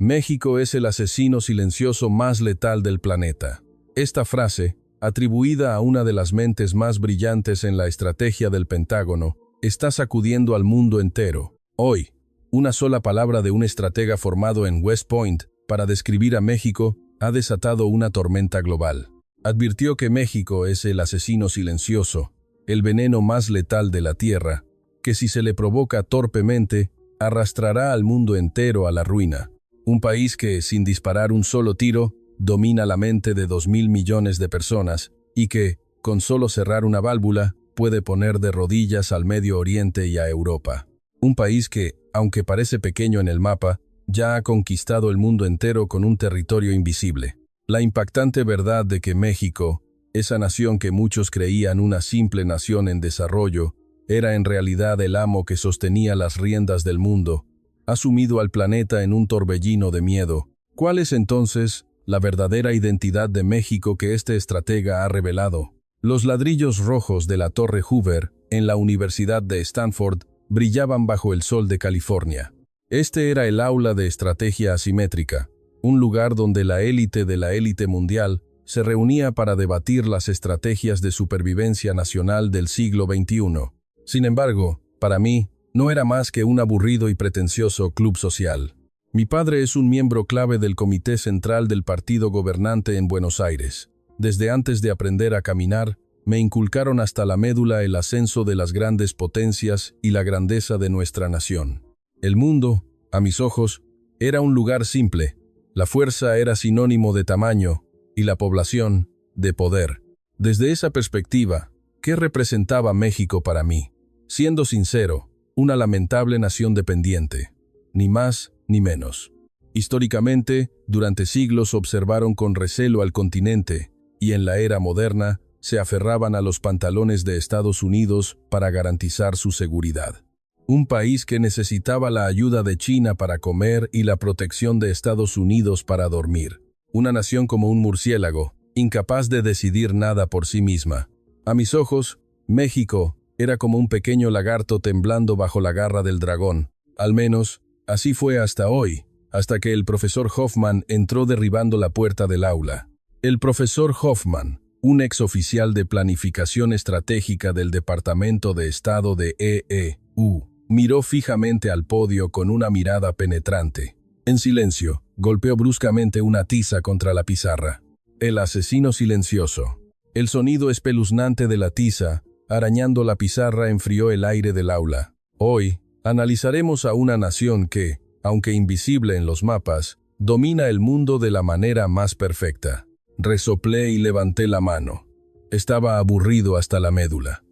México es el asesino silencioso más letal del planeta. Esta frase, atribuida a una de las mentes más brillantes en la estrategia del Pentágono, está sacudiendo al mundo entero. Hoy, una sola palabra de un estratega formado en West Point para describir a México ha desatado una tormenta global. Advirtió que México es el asesino silencioso, el veneno más letal de la Tierra, que si se le provoca torpemente, arrastrará al mundo entero a la ruina. Un país que, sin disparar un solo tiro, domina la mente de 2.000 millones de personas y que, con solo cerrar una válvula, puede poner de rodillas al Medio Oriente y a Europa. Un país que, aunque parece pequeño en el mapa, ya ha conquistado el mundo entero con un territorio invisible. La impactante verdad de que México, esa nación que muchos creían una simple nación en desarrollo, era en realidad el amo que sostenía las riendas del mundo, ha sumido al planeta en un torbellino de miedo. ¿Cuál es entonces la verdadera identidad de México que este estratega ha revelado? Los ladrillos rojos de la Torre Hoover en la Universidad de Stanford brillaban bajo el sol de California. Este era el aula de estrategia asimétrica, un lugar donde la élite de la élite mundial se reunía para debatir las estrategias de supervivencia nacional del siglo XXI. Sin embargo, para mí, no era más que un aburrido y pretencioso club social. Mi padre es un miembro clave del Comité Central del Partido Gobernante en Buenos Aires. Desde antes de aprender a caminar, me inculcaron hasta la médula el ascenso de las grandes potencias y la grandeza de nuestra nación. El mundo, a mis ojos, era un lugar simple. La fuerza era sinónimo de tamaño y la población, de poder. Desde esa perspectiva, ¿qué representaba México para mí? Siendo sincero, una lamentable nación dependiente, ni más ni menos. Históricamente, durante siglos observaron con recelo al continente y en la era moderna se aferraban a los pantalones de Estados Unidos para garantizar su seguridad. Un país que necesitaba la ayuda de China para comer y la protección de Estados Unidos para dormir. Una nación como un murciélago, incapaz de decidir nada por sí misma. A mis ojos, México era como un pequeño lagarto temblando bajo la garra del dragón. Al menos, así fue hasta hoy, hasta que el profesor Hoffman entró derribando la puerta del aula. El profesor Hoffman, un exoficial de planificación estratégica del Departamento de Estado de EEU, miró fijamente al podio con una mirada penetrante. En silencio, golpeó bruscamente una tiza contra la pizarra. El asesino silencioso. El sonido espeluznante de la tiza arañando la pizarra enfrió el aire del aula. Hoy, analizaremos a una nación que, aunque invisible en los mapas, domina el mundo de la manera más perfecta. Resoplé y levanté la mano. Estaba aburrido hasta la médula.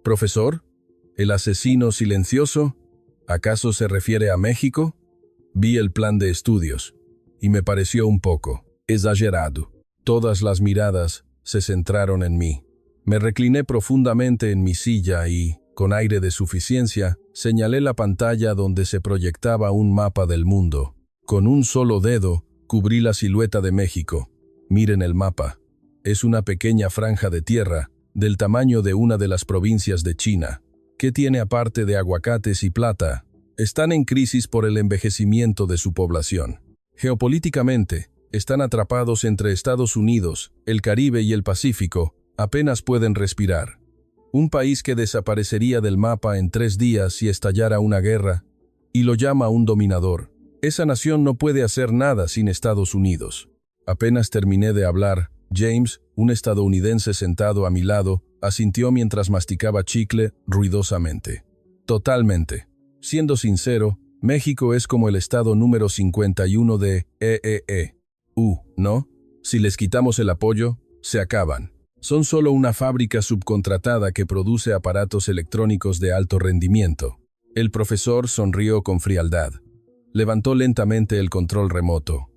¿Profesor? ¿El asesino silencioso? ¿Acaso se refiere a México? Vi el plan de estudios, y me pareció un poco exagerado. Todas las miradas se centraron en mí. Me recliné profundamente en mi silla y, con aire de suficiencia, señalé la pantalla donde se proyectaba un mapa del mundo. Con un solo dedo, cubrí la silueta de México. Miren el mapa. Es una pequeña franja de tierra, del tamaño de una de las provincias de China. ¿Qué tiene aparte de aguacates y plata? Están en crisis por el envejecimiento de su población. Geopolíticamente, están atrapados entre Estados Unidos, el Caribe y el Pacífico. Apenas pueden respirar. Un país que desaparecería del mapa en 3 días si estallara una guerra, y lo llama un dominador. Esa nación no puede hacer nada sin Estados Unidos. Apenas terminé de hablar, James, un estadounidense sentado a mi lado, asintió mientras masticaba chicle ruidosamente. Totalmente. Siendo sincero, México es como el estado número 51 de EEU, ¿no? Si les quitamos el apoyo, se acaban. Son solo una fábrica subcontratada que produce aparatos electrónicos de alto rendimiento. El profesor sonrió con frialdad. Levantó lentamente el control remoto.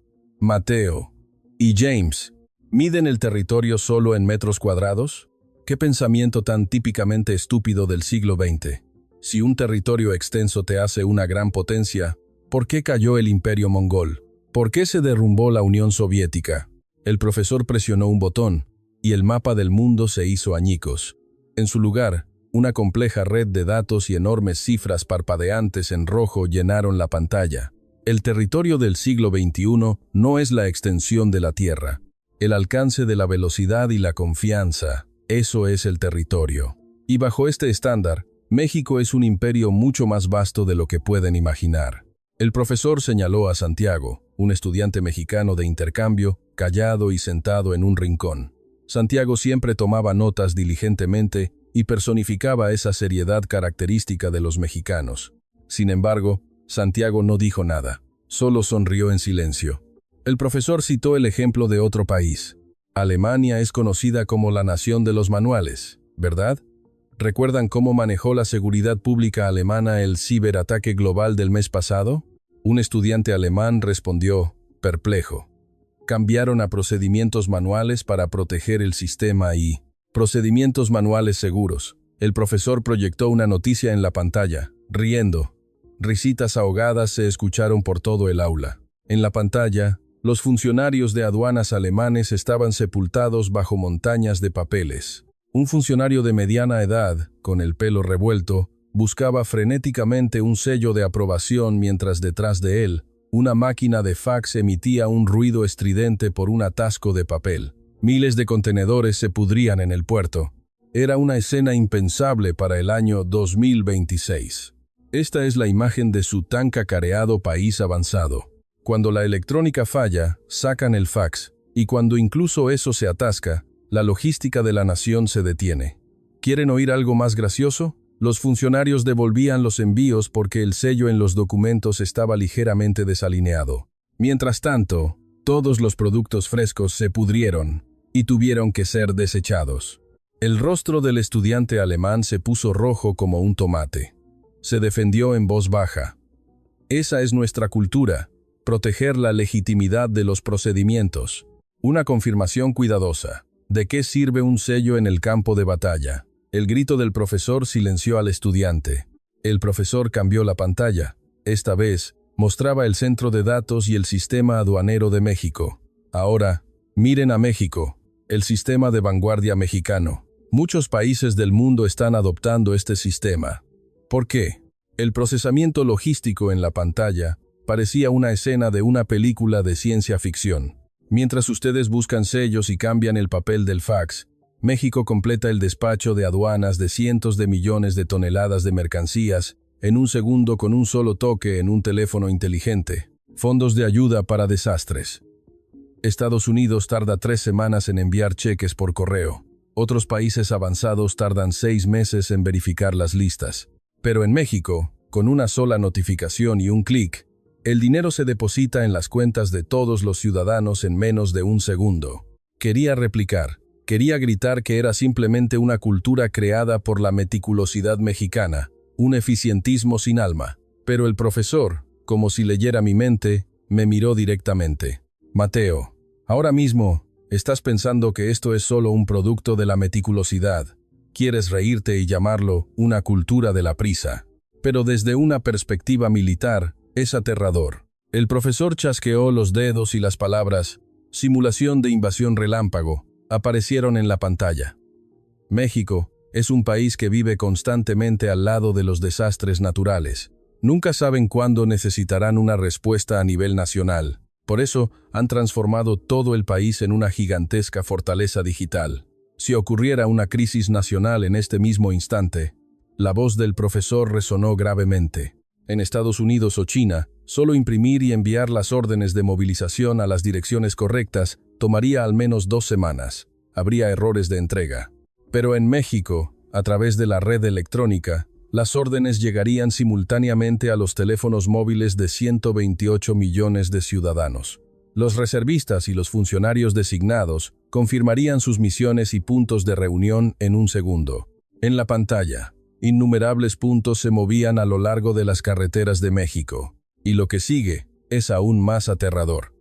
Mateo y James, ¿miden el territorio solo en metros cuadrados? ¿Qué pensamiento tan típicamente estúpido del siglo XX? Si un territorio extenso te hace una gran potencia, ¿por qué cayó el Imperio Mongol? ¿Por qué se derrumbó la Unión Soviética? El profesor presionó un botón, y el mapa del mundo se hizo añicos. En su lugar, una compleja red de datos y enormes cifras parpadeantes en rojo llenaron la pantalla. El territorio del siglo XXI no es la extensión de la Tierra. El alcance de la velocidad y la confianza, eso es el territorio. Y bajo este estándar, México es un imperio mucho más vasto de lo que pueden imaginar. El profesor señaló a Santiago, un estudiante mexicano de intercambio, callado y sentado en un rincón. Santiago siempre tomaba notas diligentemente y personificaba esa seriedad característica de los mexicanos. Sin embargo, Santiago no dijo nada, solo sonrió en silencio. El profesor citó el ejemplo de otro país. Alemania es conocida como la nación de los manuales, ¿verdad? ¿Recuerdan cómo manejó la seguridad pública alemana el ciberataque global del mes pasado? Un estudiante alemán respondió, perplejo. Cambiaron a procedimientos manuales para proteger el sistema y... procedimientos manuales seguros. El profesor proyectó una noticia en la pantalla, riendo. Risitas ahogadas se escucharon por todo el aula. En la pantalla, los funcionarios de aduanas alemanes estaban sepultados bajo montañas de papeles. Un funcionario de mediana edad, con el pelo revuelto, buscaba frenéticamente un sello de aprobación mientras detrás de él, una máquina de fax emitía un ruido estridente por un atasco de papel. Miles de contenedores se pudrían en el puerto. Era una escena impensable para el año 2026. Esta es la imagen de su tan cacareado país avanzado. Cuando la electrónica falla, sacan el fax, y cuando incluso eso se atasca, la logística de la nación se detiene. ¿Quieren oír algo más gracioso? Los funcionarios devolvían los envíos porque el sello en los documentos estaba ligeramente desalineado. Mientras tanto, todos los productos frescos se pudrieron y tuvieron que ser desechados. El rostro del estudiante alemán se puso rojo como un tomate. Se defendió en voz baja. Esa es nuestra cultura, proteger la legitimidad de los procedimientos. Una confirmación cuidadosa. ¿De qué sirve un sello en el campo de batalla? El grito del profesor silenció al estudiante. El profesor cambió la pantalla. Esta vez, mostraba el centro de datos y el sistema aduanero de México. Ahora, miren a México, el sistema de vanguardia mexicano. Muchos países del mundo están adoptando este sistema. ¿Por qué? El procesamiento logístico en la pantalla parecía una escena de una película de ciencia ficción. Mientras ustedes buscan sellos y cambian el papel del fax, México completa el despacho de aduanas de cientos de millones de toneladas de mercancías en un segundo con un solo toque en un teléfono inteligente. Fondos de ayuda para desastres. Estados Unidos tarda 3 semanas en enviar cheques por correo. Otros países avanzados tardan 6 meses en verificar las listas. Pero en México, con una sola notificación y un clic, el dinero se deposita en las cuentas de todos los ciudadanos en menos de un segundo. Quería replicar, quería gritar que era simplemente una cultura creada por la meticulosidad mexicana, un eficientismo sin alma. Pero el profesor, como si leyera mi mente, me miró directamente. Mateo, ahora mismo, estás pensando que esto es solo un producto de la meticulosidad. Quieres reírte y llamarlo una cultura de la prisa. Pero desde una perspectiva militar, es aterrador. El profesor chasqueó los dedos y las palabras «simulación de invasión relámpago» aparecieron en la pantalla. México es un país que vive constantemente al lado de los desastres naturales. Nunca saben cuándo necesitarán una respuesta a nivel nacional. Por eso, han transformado todo el país en una gigantesca fortaleza digital. Si ocurriera una crisis nacional en este mismo instante, la voz del profesor resonó gravemente. En Estados Unidos o China, solo imprimir y enviar las órdenes de movilización a las direcciones correctas tomaría al menos 2 semanas. Habría errores de entrega. Pero en México, a través de la red electrónica, las órdenes llegarían simultáneamente a los teléfonos móviles de 128 millones de ciudadanos. Los reservistas y los funcionarios designados confirmarían sus misiones y puntos de reunión en un segundo. En la pantalla, innumerables puntos se movían a lo largo de las carreteras de México. Y lo que sigue es aún más aterrador.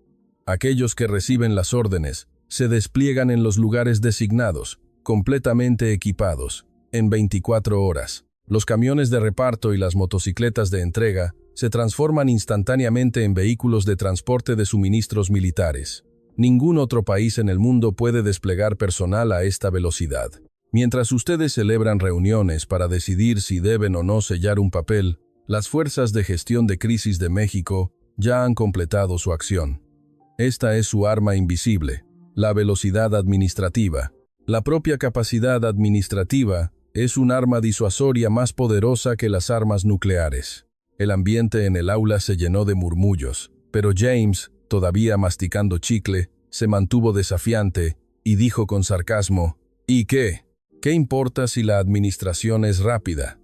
Aquellos que reciben las órdenes se despliegan en los lugares designados, completamente equipados, en 24 horas. Los camiones de reparto y las motocicletas de entrega se transforman instantáneamente en vehículos de transporte de suministros militares. Ningún otro país en el mundo puede desplegar personal a esta velocidad. Mientras ustedes celebran reuniones para decidir si deben o no sellar un papel, las fuerzas de gestión de crisis de México ya han completado su acción. Esta es su arma invisible, la velocidad administrativa. La propia capacidad administrativa es un arma disuasoria más poderosa que las armas nucleares. El ambiente en el aula se llenó de murmullos, pero James, todavía masticando chicle, se mantuvo desafiante y dijo con sarcasmo: ¿Y qué? ¿Qué importa si la administración es rápida?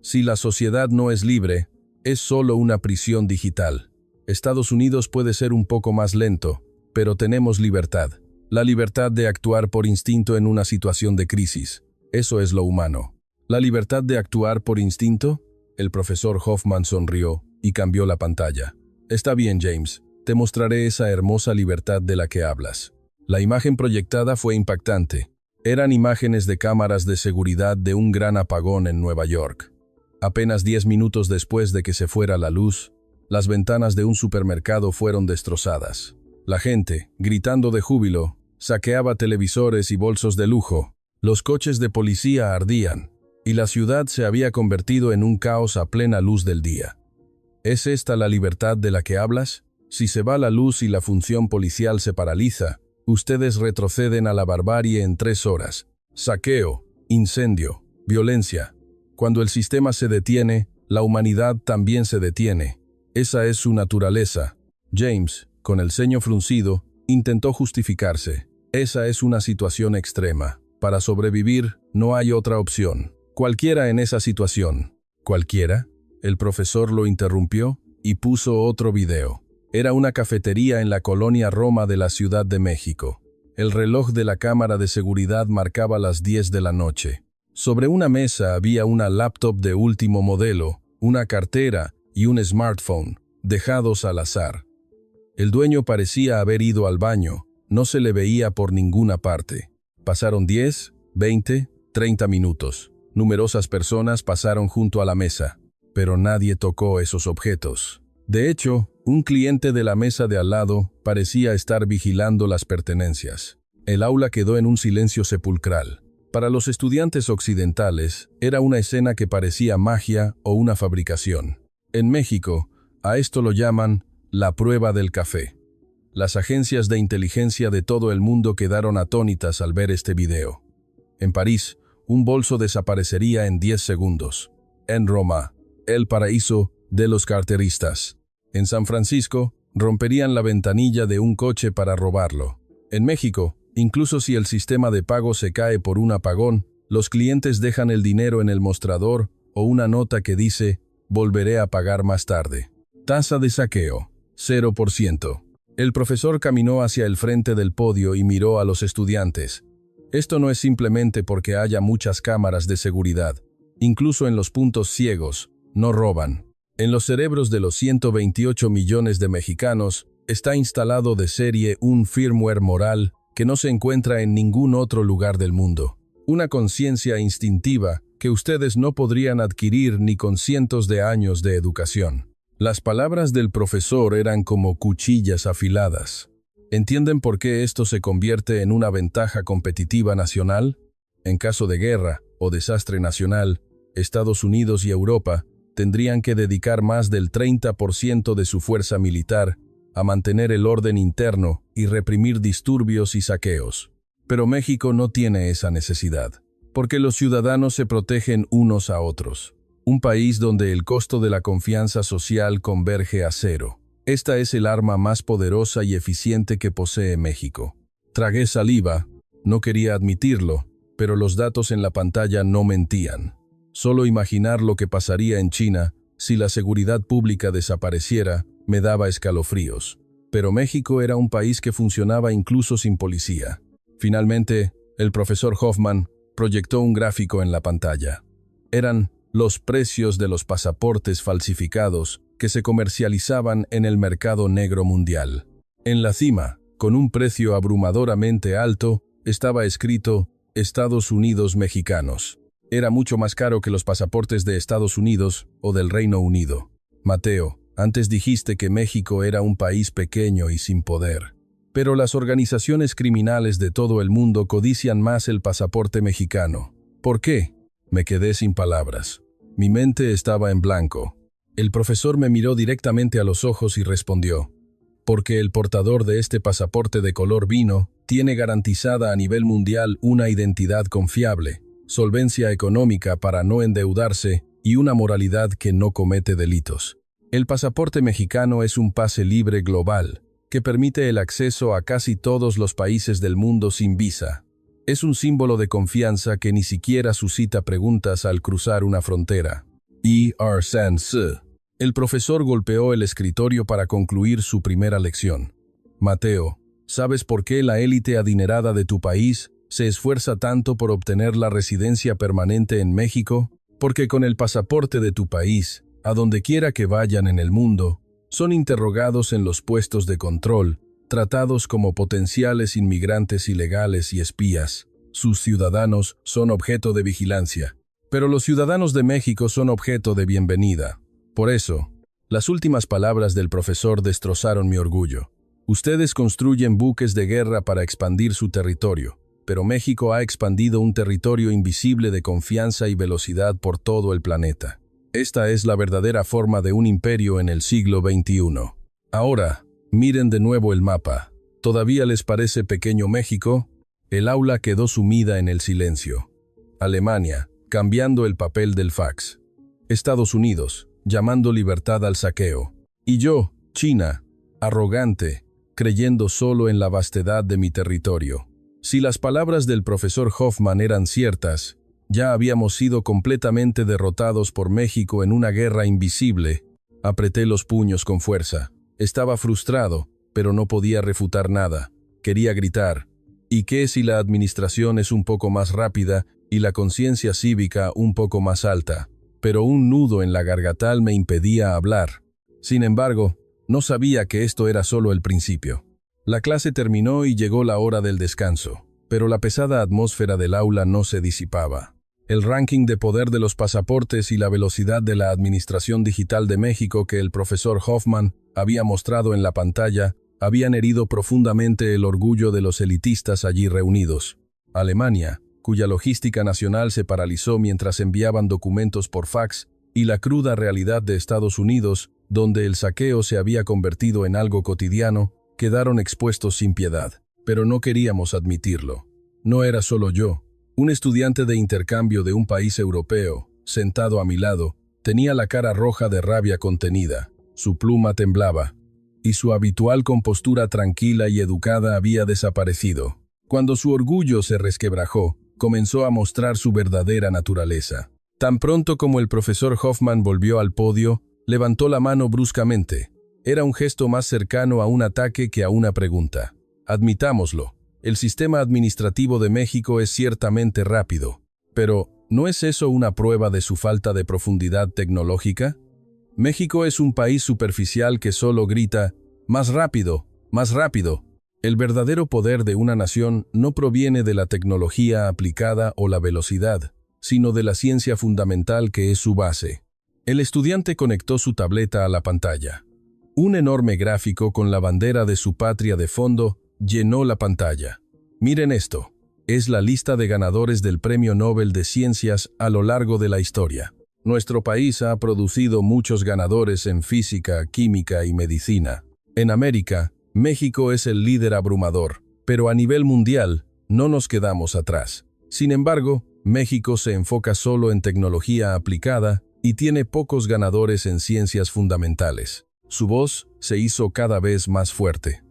Si la sociedad no es libre, es solo una prisión digital. Estados Unidos puede ser un poco más lento, pero tenemos libertad. La libertad de actuar por instinto en una situación de crisis. Eso es lo humano. ¿La libertad de actuar por instinto? El profesor Hoffman sonrió y cambió la pantalla. Está bien, James. Te mostraré esa hermosa libertad de la que hablas. La imagen proyectada fue impactante. Eran imágenes de cámaras de seguridad de un gran apagón en Nueva York. Apenas 10 minutos después de que se fuera la luz, las ventanas de un supermercado fueron destrozadas. La gente, gritando de júbilo, saqueaba televisores y bolsos de lujo. Los coches de policía ardían, y la ciudad se había convertido en un caos a plena luz del día. ¿Es esta la libertad de la que hablas? Si se va la luz y la función policial se paraliza, ustedes retroceden a la barbarie en 3 horas. Saqueo, incendio, violencia. Cuando el sistema se detiene, la humanidad también se detiene. Esa es su naturaleza. James, con el ceño fruncido, intentó justificarse. Esa es una situación extrema. Para sobrevivir, no hay otra opción. Cualquiera en esa situación. ¿Cualquiera? El profesor lo interrumpió y puso otro video. Era una cafetería en la colonia Roma de la Ciudad de México. El reloj de la cámara de seguridad marcaba las 10 de la noche. Sobre una mesa había una laptop de último modelo, una cartera y un smartphone, dejados al azar. El dueño parecía haber ido al baño, no se le veía por ninguna parte. Pasaron 10, 20, 30 minutos. Numerosas personas pasaron junto a la mesa, pero nadie tocó esos objetos. De hecho, un cliente de la mesa de al lado parecía estar vigilando las pertenencias. El aula quedó en un silencio sepulcral. Para los estudiantes occidentales, era una escena que parecía magia o una fabricación. En México, a esto lo llaman la prueba del café. Las agencias de inteligencia de todo el mundo quedaron atónitas al ver este video. En París, un bolso desaparecería en 10 segundos. En Roma, el paraíso de los carteristas. En San Francisco, romperían la ventanilla de un coche para robarlo. En México, incluso si el sistema de pago se cae por un apagón, los clientes dejan el dinero en el mostrador o una nota que dice: volveré a pagar más tarde. Tasa de saqueo, 0%. El profesor caminó hacia el frente del podio y miró a los estudiantes. Esto no es simplemente porque haya muchas cámaras de seguridad. Incluso en los puntos ciegos, no roban. En los cerebros de los 128 millones de mexicanos está instalado de serie un firmware moral que no se encuentra en ningún otro lugar del mundo. Una conciencia instintiva que ustedes no podrían adquirir ni con cientos de años de educación. Las palabras del profesor eran como cuchillas afiladas. ¿Entienden por qué esto se convierte en una ventaja competitiva nacional? En caso de guerra o desastre nacional, Estados Unidos y Europa tendrían que dedicar más del 30% de su fuerza militar a mantener el orden interno y reprimir disturbios y saqueos. Pero México no tiene esa necesidad, porque los ciudadanos se protegen unos a otros. Un país donde el costo de la confianza social converge a 0. Esta es el arma más poderosa y eficiente que posee México. Tragué saliva, no quería admitirlo, pero los datos en la pantalla no mentían. Solo imaginar lo que pasaría en China si la seguridad pública desapareciera me daba escalofríos. Pero México era un país que funcionaba incluso sin policía. Finalmente, el profesor Hoffman proyectó un gráfico en la pantalla. Eran los precios de los pasaportes falsificados que se comercializaban en el mercado negro mundial. En la cima, con un precio abrumadoramente alto, estaba escrito Estados Unidos mexicanos. Era mucho más caro que los pasaportes de Estados Unidos o del Reino Unido. Mateo, antes dijiste que México era un país pequeño y sin poder. Pero las organizaciones criminales de todo el mundo codician más el pasaporte mexicano. ¿Por qué? Me quedé sin palabras. Mi mente estaba en blanco. El profesor me miró directamente a los ojos y respondió: porque el portador de este pasaporte de color vino tiene garantizada a nivel mundial una identidad confiable, solvencia económica para no endeudarse y una moralidad que no comete delitos. El pasaporte mexicano es un pase libre global que permite el acceso a casi todos los países del mundo sin visa. Es un símbolo de confianza que ni siquiera suscita preguntas al cruzar una frontera. E.R. Sans. El profesor golpeó el escritorio para concluir su primera lección. Mateo, ¿sabes por qué la élite adinerada de tu país se esfuerza tanto por obtener la residencia permanente en México? Porque con el pasaporte de tu país, a donde quiera que vayan en el mundo, son interrogados en los puestos de control, tratados como potenciales inmigrantes ilegales y espías. Sus ciudadanos son objeto de vigilancia, pero los ciudadanos de México son objeto de bienvenida. Por eso, las últimas palabras del profesor destrozaron mi orgullo. Ustedes construyen buques de guerra para expandir su territorio, pero México ha expandido un territorio invisible de confianza y velocidad por todo el planeta. Esta es la verdadera forma de un imperio en el siglo XXI. Ahora, miren de nuevo el mapa. ¿Todavía les parece pequeño México? El aula quedó sumida en el silencio. Alemania, cambiando el papel del fax. Estados Unidos, llamando libertad al saqueo. Y yo, China, arrogante, creyendo solo en la vastedad de mi territorio. Si las palabras del profesor Hoffman eran ciertas, ya habíamos sido completamente derrotados por México en una guerra invisible. Apreté los puños con fuerza. Estaba frustrado, pero no podía refutar nada. Quería gritar. ¿Y qué si la administración es un poco más rápida y la conciencia cívica un poco más alta? Pero un nudo en la garganta me impedía hablar. Sin embargo, no sabía que esto era solo el principio. La clase terminó y llegó la hora del descanso, pero la pesada atmósfera del aula no se disipaba. El ranking de poder de los pasaportes y la velocidad de la administración digital de México que el profesor Hoffman había mostrado en la pantalla habían herido profundamente el orgullo de los elitistas allí reunidos. Alemania, cuya logística nacional se paralizó mientras enviaban documentos por fax, y la cruda realidad de Estados Unidos, donde el saqueo se había convertido en algo cotidiano, quedaron expuestos sin piedad. Pero no queríamos admitirlo. No era solo yo. Un estudiante de intercambio de un país europeo, sentado a mi lado, tenía la cara roja de rabia contenida, su pluma temblaba, y su habitual compostura tranquila y educada había desaparecido. Cuando su orgullo se resquebrajó, comenzó a mostrar su verdadera naturaleza. Tan pronto como el profesor Hoffman volvió al podio, levantó la mano bruscamente. Era un gesto más cercano a un ataque que a una pregunta. Admitámoslo, el sistema administrativo de México es ciertamente rápido. Pero, ¿no es eso una prueba de su falta de profundidad tecnológica? México es un país superficial que solo grita, ¡más rápido! ¡Más rápido! El verdadero poder de una nación no proviene de la tecnología aplicada o la velocidad, sino de la ciencia fundamental que es su base. El estudiante conectó su tableta a la pantalla. Un enorme gráfico con la bandera de su patria de fondo llenó la pantalla. Miren esto, es la lista de ganadores del Premio Nobel de Ciencias a lo largo de la historia. Nuestro país ha producido muchos ganadores en física, química y medicina. En América, México es el líder abrumador, pero a nivel mundial no nos quedamos atrás. Sin embargo, México se enfoca solo en tecnología aplicada y tiene pocos ganadores en ciencias fundamentales. Su voz se hizo cada vez más fuerte.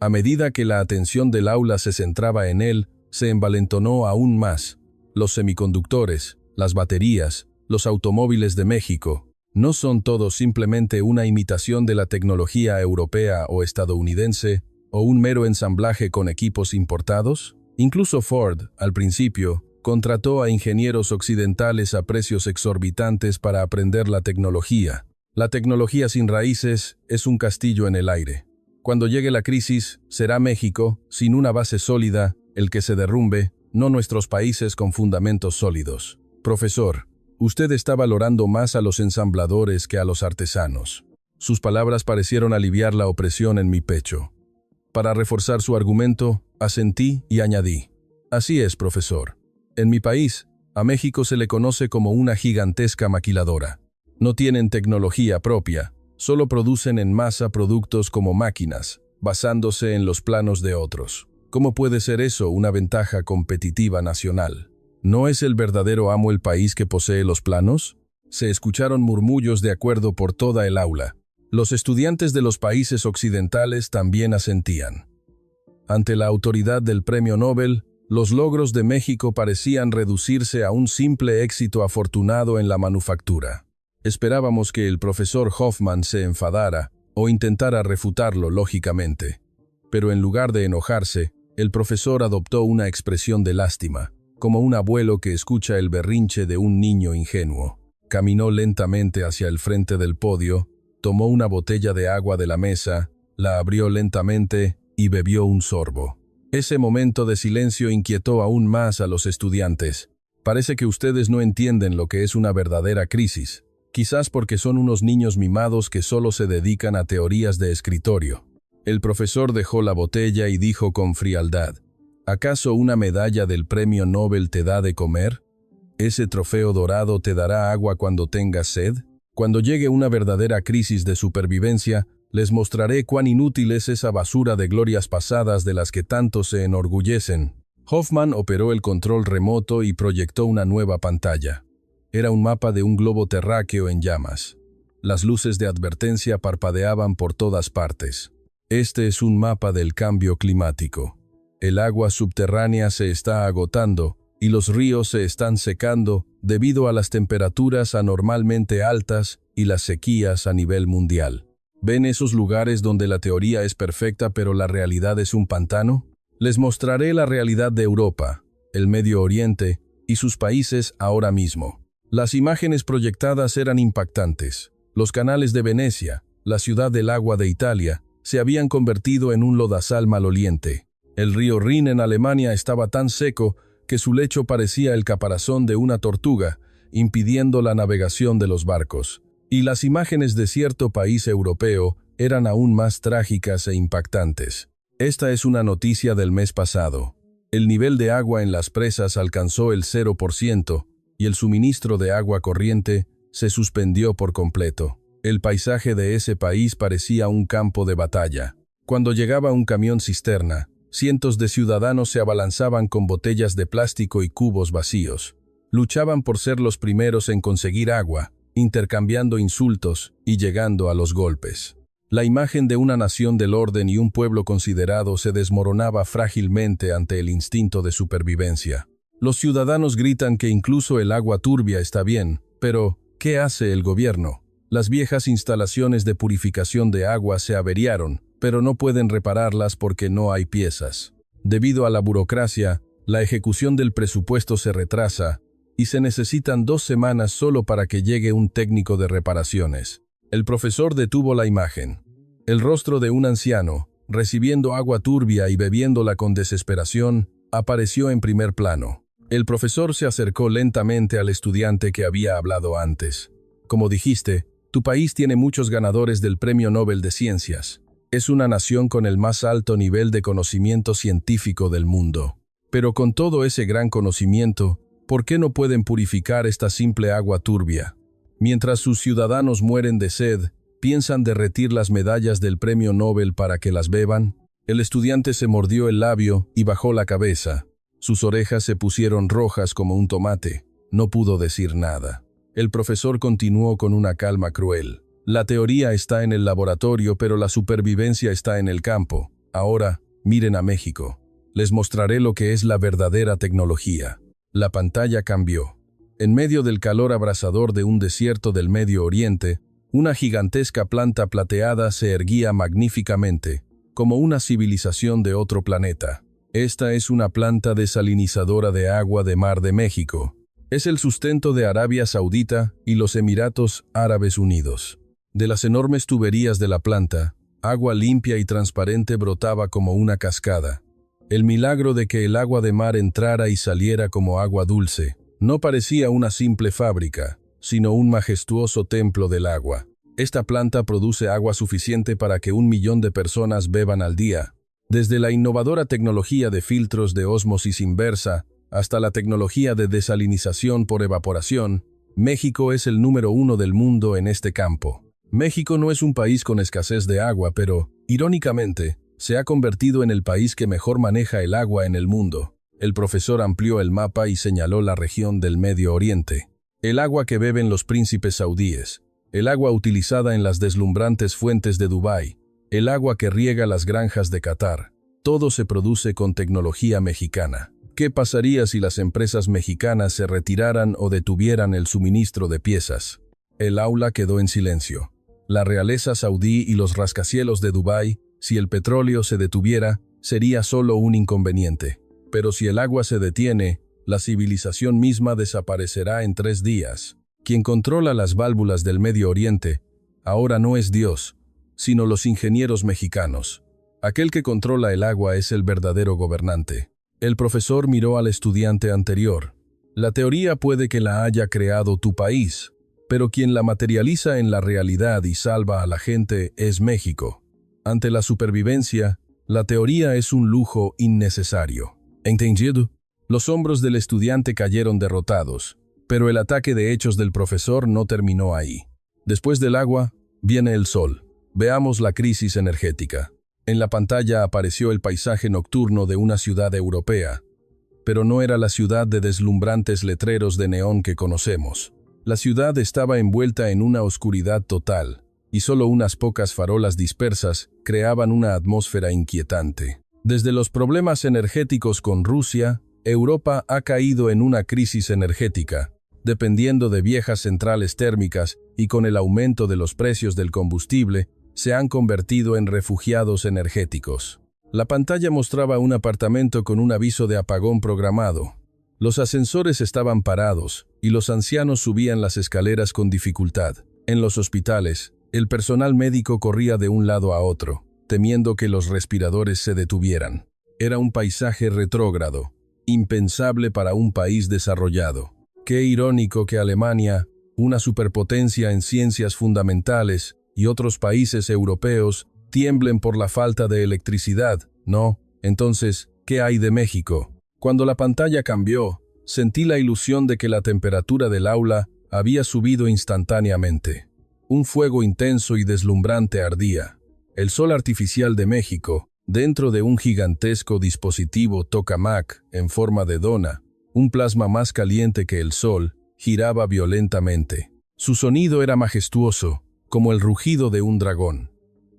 A medida que la atención del aula se centraba en él, se envalentonó aún más. Los semiconductores, las baterías, los automóviles de México, ¿no son todos simplemente una imitación de la tecnología europea o estadounidense, o un mero ensamblaje con equipos importados? Incluso Ford, al principio, contrató a ingenieros occidentales a precios exorbitantes para aprender la tecnología. La tecnología sin raíces es un castillo en el aire. Cuando llegue la crisis, será México, sin una base sólida, el que se derrumbe, no nuestros países con fundamentos sólidos. Profesor, usted está valorando más a los ensambladores que a los artesanos. Sus palabras parecieron aliviar la opresión en mi pecho. Para reforzar su argumento, asentí y añadí. Así es, profesor. En mi país, a México se le conoce como una gigantesca maquiladora. No tienen tecnología propia, solo producen en masa productos como máquinas, basándose en los planos de otros. ¿Cómo puede ser eso una ventaja competitiva nacional? ¿No es el verdadero amo el país que posee los planos? Se escucharon murmullos de acuerdo por toda el aula. Los estudiantes de los países occidentales también asentían. Ante la autoridad del Premio Nobel, los logros de México parecían reducirse a un simple éxito afortunado en la manufactura. Esperábamos que el profesor Hoffman se enfadara o intentara refutarlo lógicamente. Pero en lugar de enojarse, el profesor adoptó una expresión de lástima, como un abuelo que escucha el berrinche de un niño ingenuo. Caminó lentamente hacia el frente del podio, tomó una botella de agua de la mesa, la abrió lentamente y bebió un sorbo. Ese momento de silencio inquietó aún más a los estudiantes. Parece que ustedes no entienden lo que es una verdadera crisis, quizás porque son unos niños mimados que solo se dedican a teorías de escritorio. El profesor dejó la botella y dijo con frialdad: ¿Acaso una medalla del Premio Nobel te da de comer? ¿Ese trofeo dorado te dará agua cuando tengas sed? Cuando llegue una verdadera crisis de supervivencia, les mostraré cuán inútil es esa basura de glorias pasadas de las que tanto se enorgullecen. Hoffman operó el control remoto y proyectó una nueva pantalla. Era un mapa de un globo terráqueo en llamas. Las luces de advertencia parpadeaban por todas partes. Este es un mapa del cambio climático. El agua subterránea se está agotando y los ríos se están secando debido a las temperaturas anormalmente altas y las sequías a nivel mundial. ¿Ven esos lugares donde la teoría es perfecta pero la realidad es un pantano? Les mostraré la realidad de Europa, el Medio Oriente y sus países ahora mismo. Las imágenes proyectadas eran impactantes. Los canales de Venecia, la ciudad del agua de Italia, se habían convertido en un lodazal maloliente. El río Rin en Alemania estaba tan seco que su lecho parecía el caparazón de una tortuga, impidiendo la navegación de los barcos. Y las imágenes de cierto país europeo eran aún más trágicas e impactantes. Esta es una noticia del mes pasado. El nivel de agua en las presas alcanzó el 0% y el suministro de agua corriente se suspendió por completo. El paisaje de ese país parecía un campo de batalla. Cuando llegaba un camión cisterna, cientos de ciudadanos se abalanzaban con botellas de plástico y cubos vacíos. Luchaban por ser los primeros en conseguir agua, intercambiando insultos y llegando a los golpes. La imagen de una nación del orden y un pueblo considerado se desmoronaba frágilmente ante el instinto de supervivencia. Los ciudadanos gritan que incluso el agua turbia está bien, pero ¿qué hace el gobierno? Las viejas instalaciones de purificación de agua se averiaron, pero no pueden repararlas porque no hay piezas. Debido a la burocracia, la ejecución del presupuesto se retrasa y se necesitan 2 semanas solo para que llegue un técnico de reparaciones. El profesor detuvo la imagen. El rostro de un anciano, recibiendo agua turbia y bebiéndola con desesperación, apareció en primer plano. El profesor se acercó lentamente al estudiante que había hablado antes. Como dijiste, tu país tiene muchos ganadores del Premio Nobel de Ciencias. Es una nación con el más alto nivel de conocimiento científico del mundo. Pero con todo ese gran conocimiento, ¿por qué no pueden purificar esta simple agua turbia? Mientras sus ciudadanos mueren de sed, ¿piensan derretir las medallas del Premio Nobel para que las beban? El estudiante se mordió el labio y bajó la cabeza. Sus orejas se pusieron rojas como un tomate. No pudo decir nada. El profesor continuó con una calma cruel. La teoría está en el laboratorio, pero la supervivencia está en el campo. Ahora, miren a México. Les mostraré lo que es la verdadera tecnología. La pantalla cambió. En medio del calor abrasador de un desierto del Medio Oriente, una gigantesca planta plateada se erguía magníficamente, como una civilización de otro planeta. Esta es una planta desalinizadora de agua de Mar de México. Es el sustento de Arabia Saudita y los Emiratos Árabes Unidos. De las enormes tuberías de la planta, agua limpia y transparente brotaba como una cascada. El milagro de que el agua de mar entrara y saliera como agua dulce no parecía una simple fábrica, sino un majestuoso templo del agua. Esta planta produce agua suficiente para que 1 millón de personas beban al día. Desde la innovadora tecnología de filtros de ósmosis inversa hasta la tecnología de desalinización por evaporación, México es el número 1 del mundo en este campo. México no es un país con escasez de agua, pero, irónicamente, se ha convertido en el país que mejor maneja el agua en el mundo. El profesor amplió el mapa y señaló la región del Medio Oriente. El agua que beben los príncipes saudíes, el agua utilizada en las deslumbrantes fuentes de Dubái, el agua que riega las granjas de Qatar, todo se produce con tecnología mexicana. ¿Qué pasaría si las empresas mexicanas se retiraran o detuvieran el suministro de piezas? El aula quedó en silencio. La realeza saudí y los rascacielos de Dubái, si el petróleo se detuviera, sería solo un inconveniente. Pero si el agua se detiene, la civilización misma desaparecerá en 3 días. Quien controla las válvulas del Medio Oriente, ahora no es Dios, sino los ingenieros mexicanos. Aquel que controla el agua es el verdadero gobernante. El profesor miró al estudiante anterior. La teoría puede que la haya creado tu país, pero quien la materializa en la realidad y salva a la gente es México. Ante la supervivencia, la teoría es un lujo innecesario. ¿Entendido? Los hombros del estudiante cayeron derrotados, pero el ataque de hechos del profesor no terminó ahí. Después del agua, viene el sol. Veamos la crisis energética. En la pantalla apareció el paisaje nocturno de una ciudad europea, pero no era la ciudad de deslumbrantes letreros de neón que conocemos. La ciudad estaba envuelta en una oscuridad total, y solo unas pocas farolas dispersas creaban una atmósfera inquietante. Desde los problemas energéticos con Rusia, Europa ha caído en una crisis energética, dependiendo de viejas centrales térmicas y con el aumento de los precios del combustible, se han convertido en refugiados energéticos. La pantalla mostraba un apartamento con un aviso de apagón programado. Los ascensores estaban parados y los ancianos subían las escaleras con dificultad. En los hospitales, el personal médico corría de un lado a otro, temiendo que los respiradores se detuvieran. Era un paisaje retrógrado, impensable para un país desarrollado. Qué irónico que Alemania, una superpotencia en ciencias fundamentales, y otros países europeos tiemblen por la falta de electricidad, ¿no? Entonces, ¿qué hay de México? Cuando la pantalla cambió, sentí la ilusión de que la temperatura del aula había subido instantáneamente. Un fuego intenso y deslumbrante ardía. El sol artificial de México, dentro de un gigantesco dispositivo tokamak en forma de dona, un plasma más caliente que el sol, giraba violentamente. Su sonido era majestuoso, como el rugido de un dragón.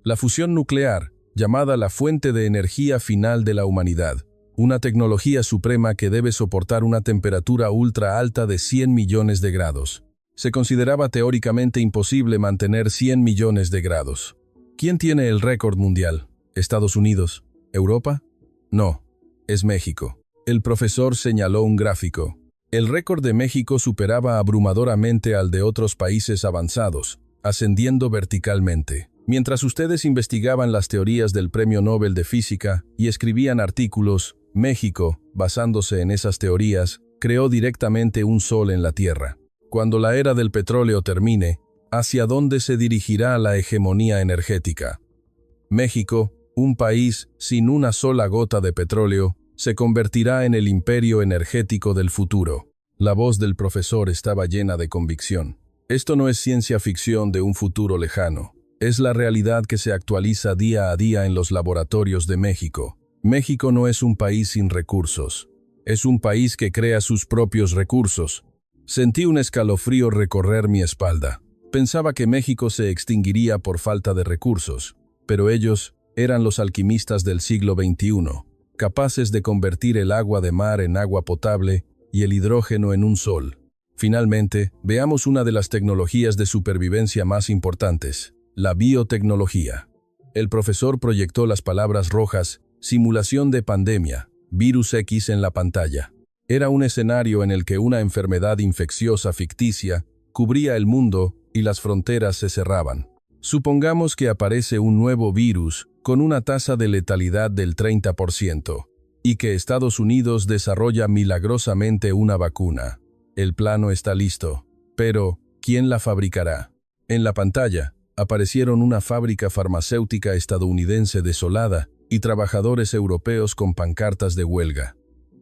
La fusión nuclear, llamada la fuente de energía final de la humanidad, una tecnología suprema que debe soportar una temperatura ultra alta de 100 millones de grados. Se consideraba teóricamente imposible mantener 100 millones de grados. ¿Quién tiene el récord mundial? ¿Estados Unidos? ¿Europa? No, es México. El profesor señaló un gráfico. El récord de México superaba abrumadoramente al de otros países avanzados, ascendiendo verticalmente. Mientras ustedes investigaban las teorías del Premio Nobel de Física y escribían artículos, México, basándose en esas teorías, creó directamente un sol en la Tierra. Cuando la era del petróleo termine, ¿hacia dónde se dirigirá la hegemonía energética? México, un país sin una sola gota de petróleo, se convertirá en el imperio energético del futuro. La voz del profesor estaba llena de convicción. Esto no es ciencia ficción de un futuro lejano. Es la realidad que se actualiza día a día en los laboratorios de México. México no es un país sin recursos. Es un país que crea sus propios recursos. Sentí un escalofrío recorrer mi espalda. Pensaba que México se extinguiría por falta de recursos, pero ellos eran los alquimistas del siglo XXI, capaces de convertir el agua de mar en agua potable y el hidrógeno en un sol. Finalmente, veamos una de las tecnologías de supervivencia más importantes, la biotecnología. El profesor proyectó las palabras rojas, simulación de pandemia, virus X en la pantalla. Era un escenario en el que una enfermedad infecciosa ficticia cubría el mundo y las fronteras se cerraban. Supongamos que aparece un nuevo virus con una tasa de letalidad del 30% y que Estados Unidos desarrolla milagrosamente una vacuna. El plano está listo, pero ¿quién la fabricará? En la pantalla aparecieron una fábrica farmacéutica estadounidense desolada y trabajadores europeos con pancartas de huelga.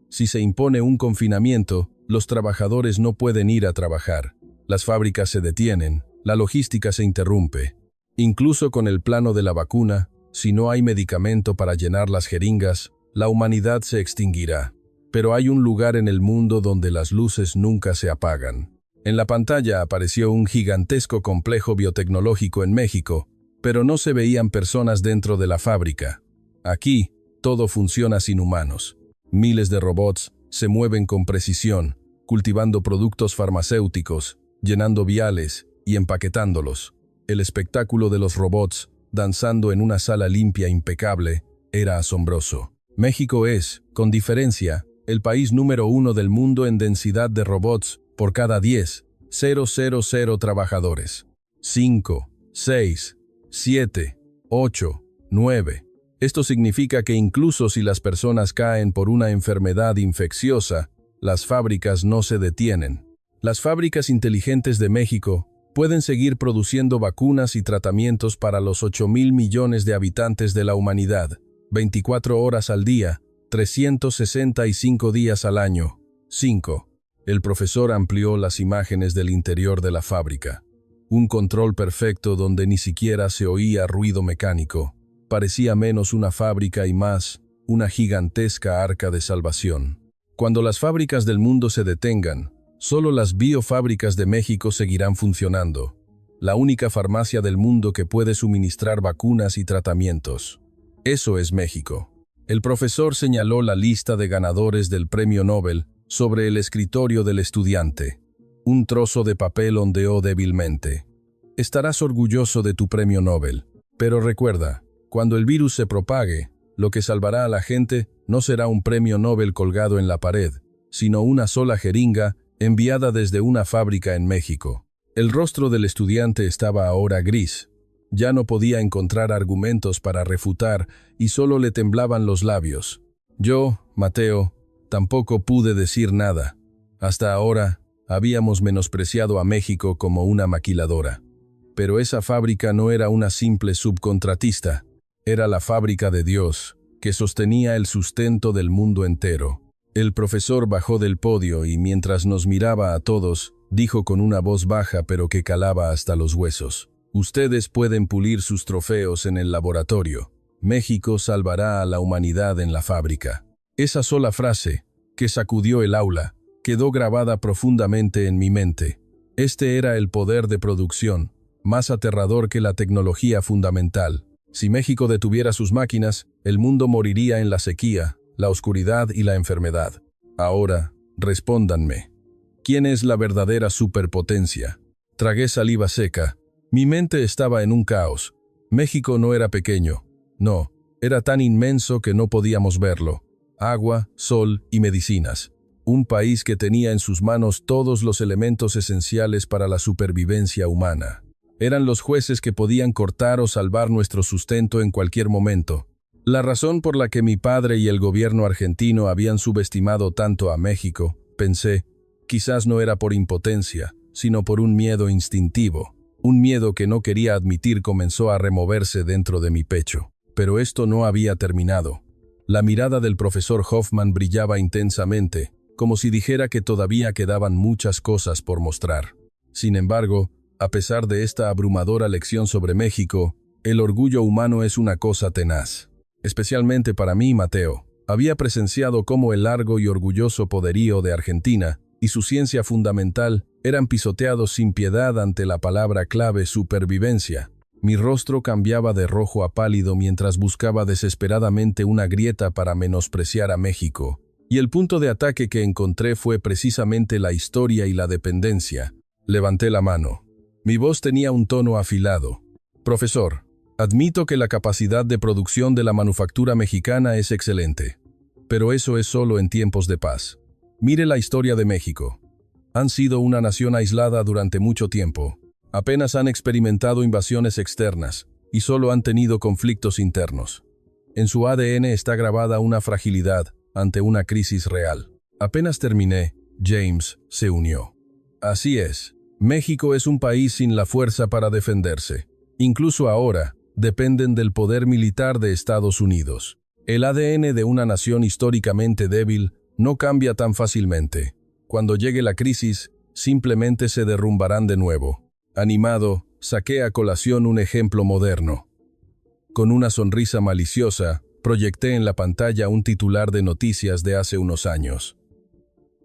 Si se impone un confinamiento, los trabajadores no pueden ir a trabajar. Las fábricas se detienen, la logística se interrumpe. Incluso con el plano de la vacuna, si no hay medicamento para llenar las jeringas, la humanidad se extinguirá. Pero hay un lugar en el mundo donde las luces nunca se apagan. En la pantalla apareció un gigantesco complejo biotecnológico en México, pero no se veían personas dentro de la fábrica. Aquí, todo funciona sin humanos. Miles de robots se mueven con precisión, cultivando productos farmacéuticos, llenando viales y empaquetándolos. El espectáculo de los robots, danzando en una sala limpia impecable, era asombroso. México es, con diferencia, el país número 1 del mundo en densidad de robots por cada 10,000 trabajadores. 5, 6, 7, 8, 9. Esto significa que incluso si las personas caen por una enfermedad infecciosa, las fábricas no se detienen. Las fábricas inteligentes de México pueden seguir produciendo vacunas y tratamientos para los 8,000 millones de habitantes de la humanidad, 24 horas al día, 365 días al año. 5. El profesor amplió las imágenes del interior de la fábrica. Un control perfecto donde ni siquiera se oía ruido mecánico. Parecía menos una fábrica y más una gigantesca arca de salvación. Cuando las fábricas del mundo se detengan, solo las biofábricas de México seguirán funcionando. La única farmacia del mundo que puede suministrar vacunas y tratamientos. Eso es México. El profesor señaló la lista de ganadores del Premio Nobel sobre el escritorio del estudiante. Un trozo de papel ondeó débilmente. Estarás orgulloso de tu Premio Nobel. Pero recuerda, cuando el virus se propague, lo que salvará a la gente no será un Premio Nobel colgado en la pared, sino una sola jeringa enviada desde una fábrica en México. El rostro del estudiante estaba ahora gris. Ya no podía encontrar argumentos para refutar y solo le temblaban los labios. Yo, Mateo, tampoco pude decir nada. Hasta ahora, habíamos menospreciado a México como una maquiladora. Pero esa fábrica no era una simple subcontratista. Era la fábrica de Dios, que sostenía el sustento del mundo entero. El profesor bajó del podio y mientras nos miraba a todos, dijo con una voz baja pero que calaba hasta los huesos. Ustedes pueden pulir sus trofeos en el laboratorio. México salvará a la humanidad en la fábrica. Esa sola frase, que sacudió el aula, quedó grabada profundamente en mi mente. Este era el poder de producción, más aterrador que la tecnología fundamental. Si México detuviera sus máquinas, el mundo moriría en la sequía, la oscuridad y la enfermedad. Ahora, respóndanme. ¿Quién es la verdadera superpotencia? Tragué saliva seca. Mi mente estaba en un caos. México no era pequeño. No, era tan inmenso que no podíamos verlo. Agua, sol y medicinas. Un país que tenía en sus manos todos los elementos esenciales para la supervivencia humana. Eran los jueces que podían cortar o salvar nuestro sustento en cualquier momento. La razón por la que mi padre y el gobierno argentino habían subestimado tanto a México, pensé, quizás no era por impotencia, sino por un miedo instintivo. Un miedo que no quería admitir comenzó a removerse dentro de mi pecho. Pero esto no había terminado. La mirada del profesor Hoffman brillaba intensamente, como si dijera que todavía quedaban muchas cosas por mostrar. Sin embargo, a pesar de esta abrumadora lección sobre México, el orgullo humano es una cosa tenaz. Especialmente para mí, Mateo. Había presenciado cómo el largo y orgulloso poderío de Argentina y su ciencia fundamental eran pisoteados sin piedad ante la palabra clave supervivencia. Mi rostro cambiaba de rojo a pálido mientras buscaba desesperadamente una grieta para menospreciar a México. Y el punto de ataque que encontré fue precisamente la historia y la dependencia. Levanté la mano. Mi voz tenía un tono afilado. Profesor, admito que la capacidad de producción de la manufactura mexicana es excelente. Pero eso es solo en tiempos de paz. Mire la historia de México. Han sido una nación aislada durante mucho tiempo. Apenas han experimentado invasiones externas y solo han tenido conflictos internos. En su ADN está grabada una fragilidad ante una crisis real. Apenas terminé, James se unió. Así es, México es un país sin la fuerza para defenderse. Incluso ahora, dependen del poder militar de Estados Unidos. El ADN de una nación históricamente débil no cambia tan fácilmente. Cuando llegue la crisis, simplemente se derrumbarán de nuevo. Animado, saqué a colación un ejemplo moderno. Con una sonrisa maliciosa, proyecté en la pantalla un titular de noticias de hace unos años.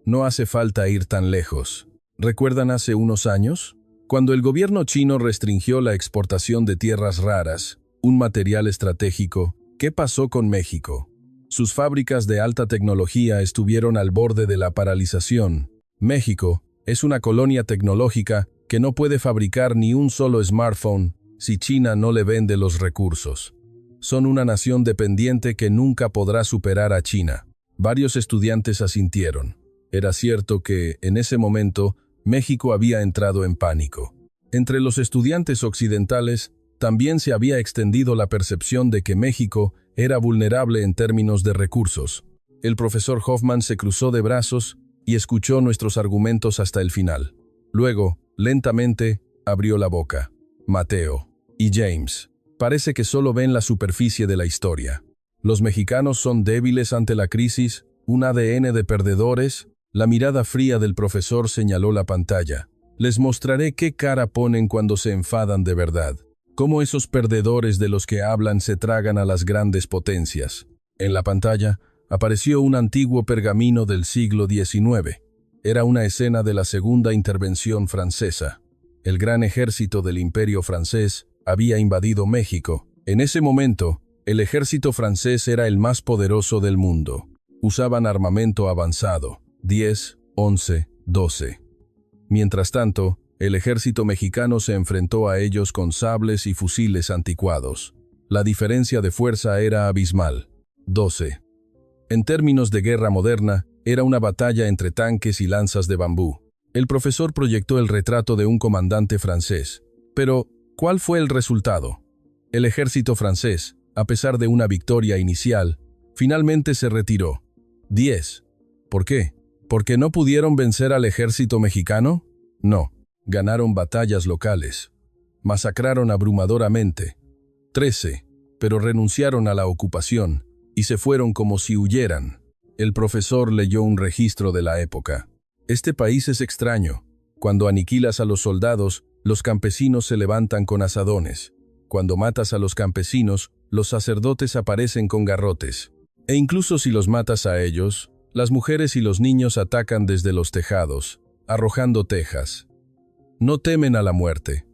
No hace falta ir tan lejos. ¿Recuerdan hace unos años? Cuando el gobierno chino restringió la exportación de tierras raras, un material estratégico, ¿qué pasó con México? Sus fábricas de alta tecnología estuvieron al borde de la paralización. México es una colonia tecnológica que no puede fabricar ni un solo smartphone si China no le vende los recursos. Son una nación dependiente que nunca podrá superar a China. Varios estudiantes asintieron. Era cierto que, en ese momento, México había entrado en pánico. Entre los estudiantes occidentales, también se había extendido la percepción de que México era vulnerable en términos de recursos. El profesor Hoffman se cruzó de brazos y escuchó nuestros argumentos hasta el final. Luego, lentamente, abrió la boca. Mateo y James, parece que solo ven la superficie de la historia. Los mexicanos son débiles ante la crisis, un ADN de perdedores. La mirada fría del profesor señaló la pantalla. Les mostraré qué cara ponen cuando se enfadan de verdad. Cómo esos perdedores de los que hablan se tragan a las grandes potencias. En la pantalla apareció un antiguo pergamino del siglo XIX. Era una escena de la Segunda Intervención Francesa. El gran ejército del Imperio francés había invadido México. En ese momento, el ejército francés era el más poderoso del mundo. Usaban armamento avanzado, 10, 11, 12. Mientras tanto, el ejército mexicano se enfrentó a ellos con sables y fusiles anticuados. La diferencia de fuerza era abismal. 12. En términos de guerra moderna, era una batalla entre tanques y lanzas de bambú. El profesor proyectó el retrato de un comandante francés. Pero, ¿cuál fue el resultado? El ejército francés, a pesar de una victoria inicial, finalmente se retiró. 10. ¿Por qué? ¿Porque no pudieron vencer al ejército mexicano? No. Ganaron batallas locales. Masacraron abrumadoramente. 13. Pero renunciaron a la ocupación y se fueron como si huyeran. El profesor leyó un registro de la época. Este país es extraño. Cuando aniquilas a los soldados, los campesinos se levantan con azadones. Cuando matas a los campesinos, los sacerdotes aparecen con garrotes. E incluso si los matas a ellos, las mujeres y los niños atacan desde los tejados, arrojando tejas. No temen a la muerte.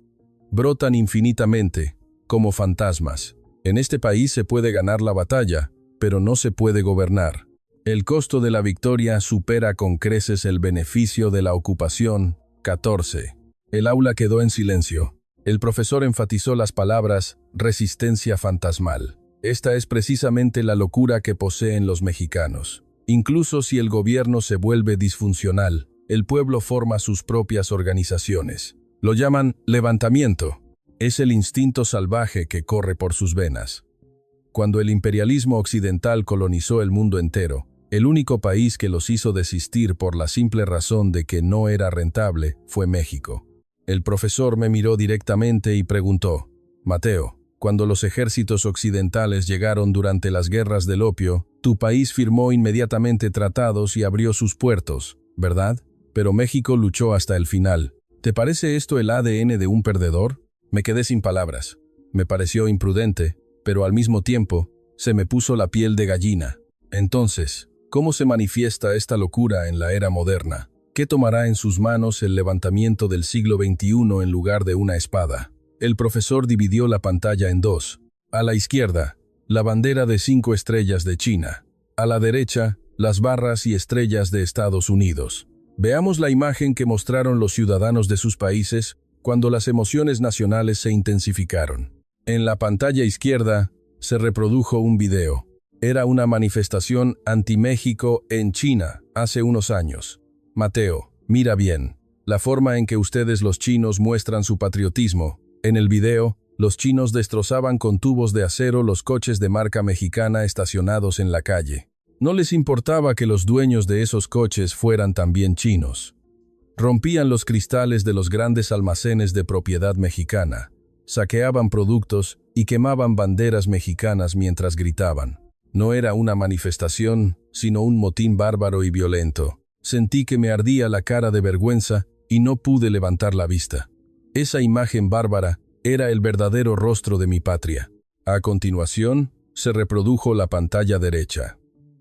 Brotan infinitamente, como fantasmas. En este país se puede ganar la batalla, pero no se puede gobernar. El costo de la victoria supera con creces el beneficio de la ocupación. 14. El aula quedó en silencio. El profesor enfatizó las palabras resistencia fantasmal. Esta es precisamente la locura que poseen los mexicanos. Incluso si el gobierno se vuelve disfuncional, el pueblo forma sus propias organizaciones. Lo llaman levantamiento. Es el instinto salvaje que corre por sus venas. Cuando el imperialismo occidental colonizó el mundo entero, el único país que los hizo desistir por la simple razón de que no era rentable fue México. El profesor me miró directamente y preguntó, Mateo, cuando los ejércitos occidentales llegaron durante las guerras del opio, tu país firmó inmediatamente tratados y abrió sus puertos, ¿verdad? Pero México luchó hasta el final. ¿Te parece esto el ADN de un perdedor? Me quedé sin palabras. Me pareció imprudente, pero al mismo tiempo, se me puso la piel de gallina. Entonces, ¿cómo se manifiesta esta locura en la era moderna? ¿Qué tomará en sus manos el levantamiento del siglo XXI en lugar de una espada? El profesor dividió la pantalla en dos. A la izquierda, la bandera de 5 estrellas de China. A la derecha, las barras y estrellas de Estados Unidos. Veamos la imagen que mostraron los ciudadanos de sus países cuando las emociones nacionales se intensificaron. En la pantalla izquierda, se reprodujo un video. Era una manifestación anti-México en China hace unos años. Mateo, mira bien, la forma en que ustedes los chinos muestran su patriotismo. En el video, los chinos destrozaban con tubos de acero los coches de marca mexicana estacionados en la calle. No les importaba que los dueños de esos coches fueran también chinos. Rompían los cristales de los grandes almacenes de propiedad mexicana, saqueaban productos y quemaban banderas mexicanas mientras gritaban. No era una manifestación, sino un motín bárbaro y violento. Sentí que me ardía la cara de vergüenza y no pude levantar la vista. Esa imagen bárbara era el verdadero rostro de mi patria. A continuación, se reprodujo la pantalla derecha.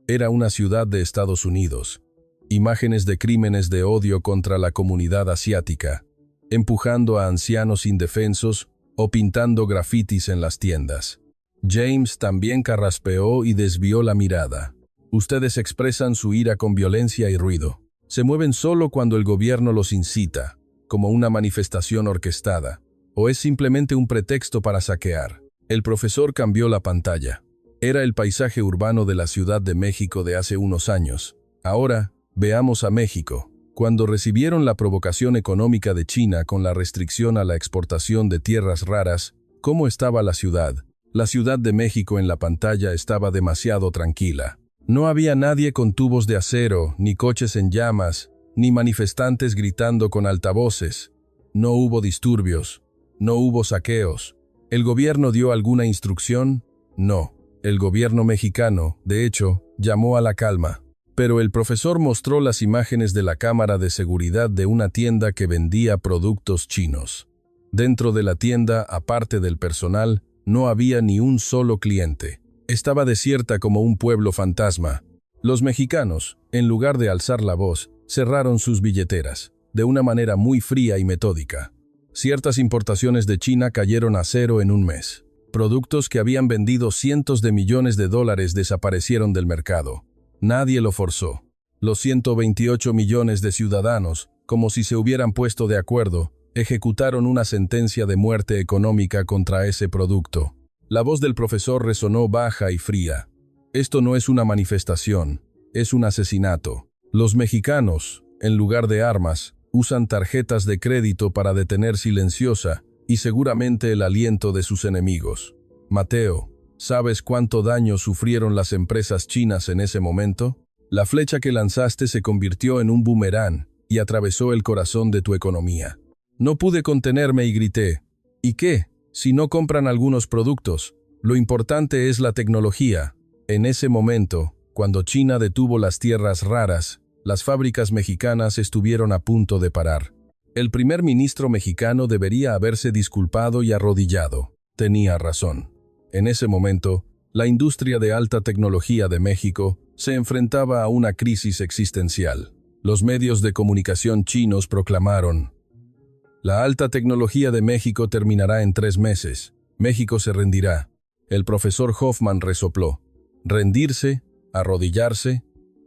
Era una ciudad de Estados Unidos. Imágenes de crímenes de odio contra la comunidad asiática, empujando a ancianos indefensos o pintando grafitis en las tiendas. James también carraspeó y desvió la mirada. Ustedes expresan su ira con violencia y ruido. Se mueven solo cuando el gobierno los incita, como una manifestación orquestada, o es simplemente un pretexto para saquear. El profesor cambió la pantalla. Era el paisaje urbano de la Ciudad de México de hace unos años. Ahora, veamos a México. Cuando recibieron la provocación económica de China con la restricción a la exportación de tierras raras, ¿cómo estaba la ciudad? La Ciudad de México en la pantalla estaba demasiado tranquila. No había nadie con tubos de acero, ni coches en llamas, ni manifestantes gritando con altavoces. No hubo disturbios, no hubo saqueos. ¿El gobierno dio alguna instrucción? No. El gobierno mexicano, de hecho, llamó a la calma. Pero el profesor mostró las imágenes de la cámara de seguridad de una tienda que vendía productos chinos. Dentro de la tienda, aparte del personal, no había ni un solo cliente. Estaba desierta como un pueblo fantasma. Los mexicanos, en lugar de alzar la voz, cerraron sus billeteras, de una manera muy fría y metódica. Ciertas importaciones de China cayeron a cero en un mes. Productos que habían vendido cientos de millones de dólares desaparecieron del mercado. Nadie lo forzó. Los 128 millones de ciudadanos, como si se hubieran puesto de acuerdo, ejecutaron una sentencia de muerte económica contra ese producto. La voz del profesor resonó baja y fría. Esto no es una manifestación, es un asesinato. Los mexicanos, en lugar de armas, usan tarjetas de crédito para detener silenciosa y seguramente el aliento de sus enemigos. Mateo, ¿sabes cuánto daño sufrieron las empresas chinas en ese momento? La flecha que lanzaste se convirtió en un boomerang y atravesó el corazón de tu economía. No pude contenerme y grité, ¿y qué? Si no compran algunos productos, lo importante es la tecnología. En ese momento, cuando China detuvo las tierras raras, las fábricas mexicanas estuvieron a punto de parar. El primer ministro mexicano debería haberse disculpado y arrodillado. Tenía razón. En ese momento, la industria de alta tecnología de México se enfrentaba a una crisis existencial. Los medios de comunicación chinos proclamaron: la alta tecnología de México terminará en 3 meses. México se rendirá. El profesor Hoffman resopló. ¿Rendirse? ¿Arrodillarse?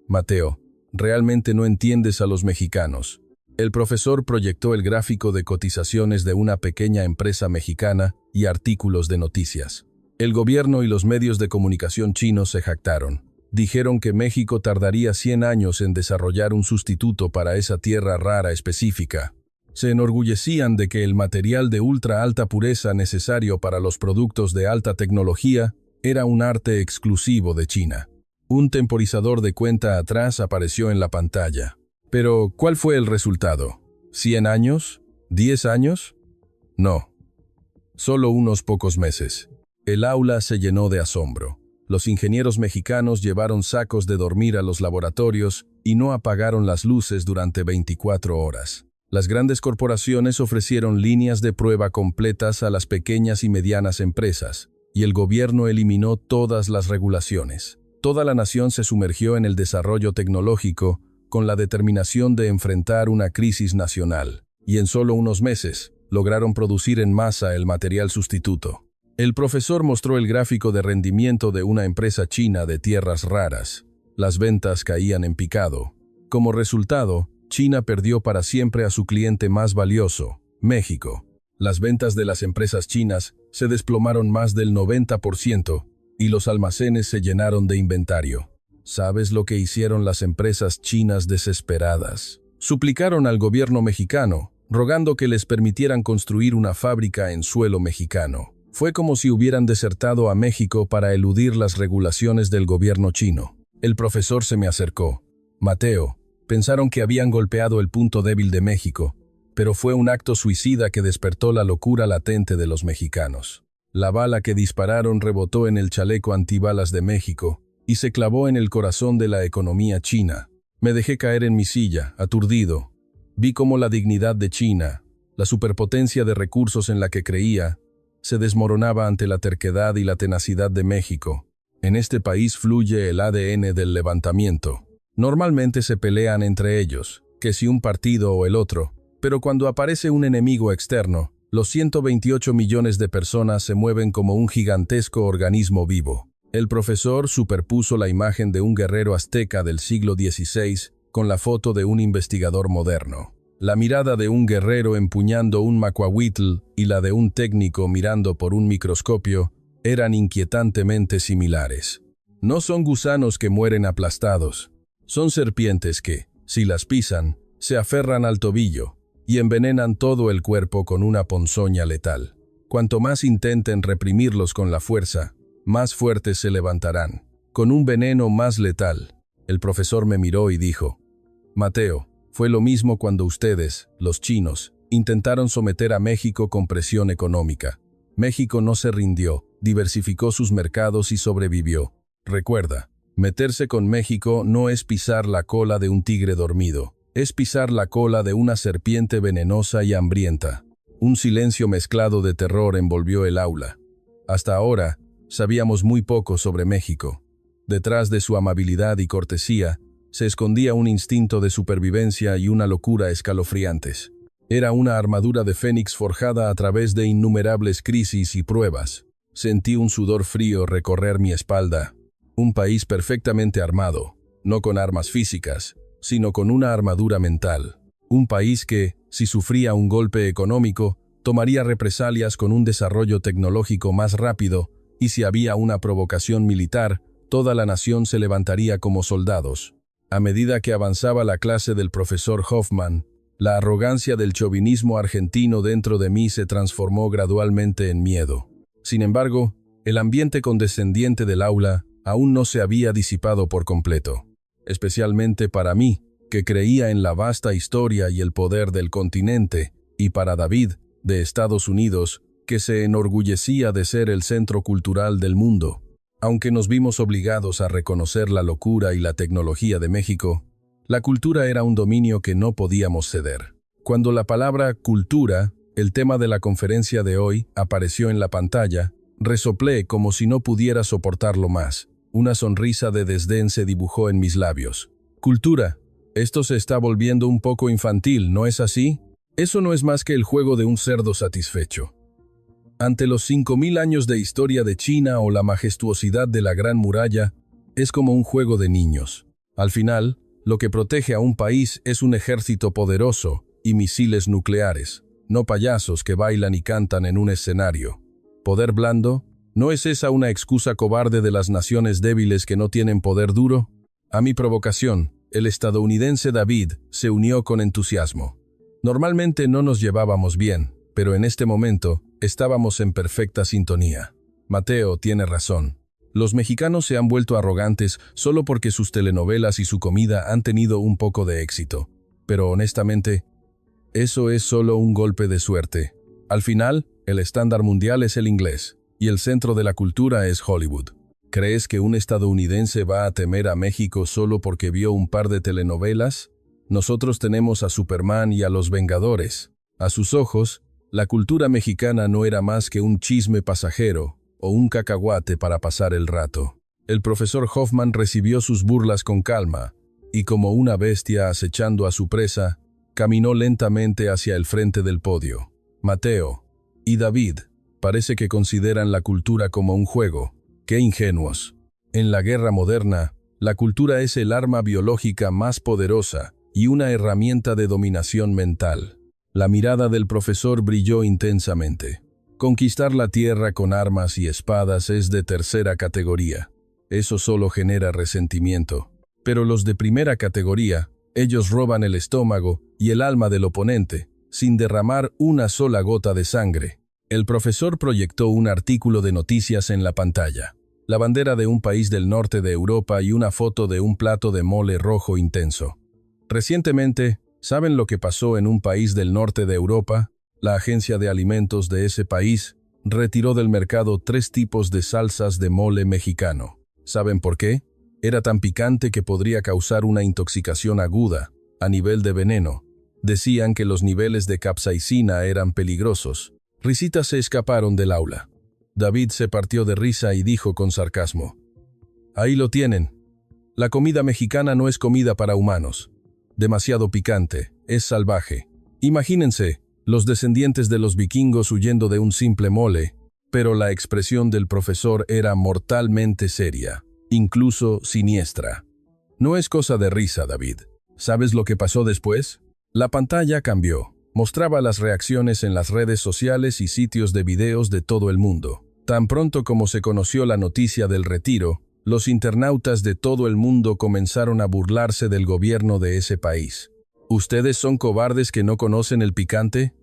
Mateo, realmente no entiendes a los mexicanos. El profesor proyectó el gráfico de cotizaciones de una pequeña empresa mexicana y artículos de noticias. El gobierno y los medios de comunicación chinos se jactaron. Dijeron que México tardaría 100 años en desarrollar un sustituto para esa tierra rara específica. Se enorgullecían de que el material de ultra alta pureza necesario para los productos de alta tecnología era un arte exclusivo de China. Un temporizador de cuenta atrás apareció en la pantalla. Pero, ¿cuál fue el resultado? ¿100 años? ¿10 años? No. Solo unos pocos meses. El aula se llenó de asombro. Los ingenieros mexicanos llevaron sacos de dormir a los laboratorios y no apagaron las luces durante 24 horas. Las grandes corporaciones ofrecieron líneas de prueba completas a las pequeñas y medianas empresas, y el gobierno eliminó todas las regulaciones. Toda la nación se sumergió en el desarrollo tecnológico con la determinación de enfrentar una crisis nacional, y en solo unos meses lograron producir en masa el material sustituto. El profesor mostró el gráfico de rendimiento de una empresa china de tierras raras. Las ventas caían en picado. Como resultado, China perdió para siempre a su cliente más valioso, México. Las ventas de las empresas chinas se desplomaron más del 90% y los almacenes se llenaron de inventario. ¿Sabes lo que hicieron las empresas chinas desesperadas? Suplicaron al gobierno mexicano, rogando que les permitieran construir una fábrica en suelo mexicano. Fue como si hubieran desertado a México para eludir las regulaciones del gobierno chino. El profesor se me acercó. Mateo, pensaron que habían golpeado el punto débil de México, pero fue un acto suicida que despertó la locura latente de los mexicanos. La bala que dispararon rebotó en el chaleco antibalas de México y se clavó en el corazón de la economía china. Me dejé caer en mi silla, aturdido. Vi cómo la dignidad de China, la superpotencia de recursos en la que creía, se desmoronaba ante la terquedad y la tenacidad de México. En este país fluye el ADN del levantamiento. Normalmente se pelean entre ellos, que si un partido o el otro, pero cuando aparece un enemigo externo, los 128 millones de personas se mueven como un gigantesco organismo vivo. El profesor superpuso la imagen de un guerrero azteca del siglo XVI con la foto de un investigador moderno. La mirada de un guerrero empuñando un macuahuitl y la de un técnico mirando por un microscopio eran inquietantemente similares. No son gusanos que mueren aplastados, son serpientes que, si las pisan, se aferran al tobillo y envenenan todo el cuerpo con una ponzoña letal. Cuanto más intenten reprimirlos con la fuerza, más fuertes se levantarán, con un veneno más letal. El profesor me miró y dijo: Mateo, fue lo mismo cuando ustedes, los chinos, intentaron someter a México con presión económica. México no se rindió, diversificó sus mercados y sobrevivió. Recuerda, meterse con México no es pisar la cola de un tigre dormido, es pisar la cola de una serpiente venenosa y hambrienta. Un silencio mezclado de terror envolvió el aula. Hasta ahora, sabíamos muy poco sobre México. Detrás de su amabilidad y cortesía, se escondía un instinto de supervivencia y una locura escalofriantes. Era una armadura de fénix forjada a través de innumerables crisis y pruebas. Sentí un sudor frío recorrer mi espalda. Un país perfectamente armado, no con armas físicas, sino con una armadura mental. Un país que, si sufría un golpe económico, tomaría represalias con un desarrollo tecnológico más rápido, y si había una provocación militar, toda la nación se levantaría como soldados. A medida que avanzaba la clase del profesor Hoffman, la arrogancia del chauvinismo argentino dentro de mí se transformó gradualmente en miedo. Sin embargo, el ambiente condescendiente del aula aún no se había disipado por completo, especialmente para mí, que creía en la vasta historia y el poder del continente, y para David, de Estados Unidos, que se enorgullecía de ser el centro cultural del mundo. Aunque nos vimos obligados a reconocer la locura y la tecnología de México, la cultura era un dominio que no podíamos ceder. Cuando la palabra cultura, el tema de la conferencia de hoy, apareció en la pantalla, resoplé como si no pudiera soportarlo más. Una sonrisa de desdén se dibujó en mis labios. Cultura, esto se está volviendo un poco infantil, ¿no es así? Eso no es más que el juego de un cerdo satisfecho. Ante los 5000 años de historia de China o la majestuosidad de la Gran Muralla, es como un juego de niños. Al final, lo que protege a un país es un ejército poderoso y misiles nucleares, no payasos que bailan y cantan en un escenario. ¿Poder blando? ¿No es esa una excusa cobarde de las naciones débiles que no tienen poder duro? A mi provocación, el estadounidense David se unió con entusiasmo. Normalmente no nos llevábamos bien, pero en este momento estábamos en perfecta sintonía. Mateo tiene razón. Los mexicanos se han vuelto arrogantes solo porque sus telenovelas y su comida han tenido un poco de éxito. Pero honestamente, eso es solo un golpe de suerte. Al final, el estándar mundial es el inglés, y el centro de la cultura es Hollywood. ¿Crees que un estadounidense va a temer a México solo porque vio un par de telenovelas? Nosotros tenemos a Superman y a los Vengadores. A sus ojos, la cultura mexicana no era más que un chisme pasajero o un cacahuate para pasar el rato. El profesor Hoffman recibió sus burlas con calma y, como una bestia acechando a su presa, caminó lentamente hacia el frente del podio. Mateo y David parece que consideran la cultura como un juego. ¡Qué ingenuos! En la guerra moderna, la cultura es el arma biológica más poderosa y una herramienta de dominación mental. La mirada del profesor brilló intensamente. Conquistar la tierra con armas y espadas es de tercera categoría. Eso solo genera resentimiento. Pero los de primera categoría, ellos roban el estómago y el alma del oponente, sin derramar una sola gota de sangre. El profesor proyectó un artículo de noticias en la pantalla. La bandera de un país del norte de Europa y una foto de un plato de mole rojo intenso. Recientemente, ¿saben lo que pasó en un país del norte de Europa? La agencia de alimentos de ese país retiró del mercado 3 tipos de salsas de mole mexicano. ¿Saben por qué? Era tan picante que podría causar una intoxicación aguda, a nivel de veneno. Decían que los niveles de capsaicina eran peligrosos. Risitas se escaparon del aula. David se partió de risa y dijo con sarcasmo: «Ahí lo tienen. La comida mexicana no es comida para humanos. Demasiado picante, es salvaje. Imagínense, los descendientes de los vikingos huyendo de un simple mole». Pero la expresión del profesor era mortalmente seria, incluso siniestra. «No es cosa de risa, David. ¿Sabes lo que pasó después?» La pantalla cambió. Mostraba las reacciones en las redes sociales y sitios de videos de todo el mundo. Tan pronto como se conoció la noticia del retiro, los internautas de todo el mundo comenzaron a burlarse del gobierno de ese país. «¿Ustedes son cobardes que no conocen el picante?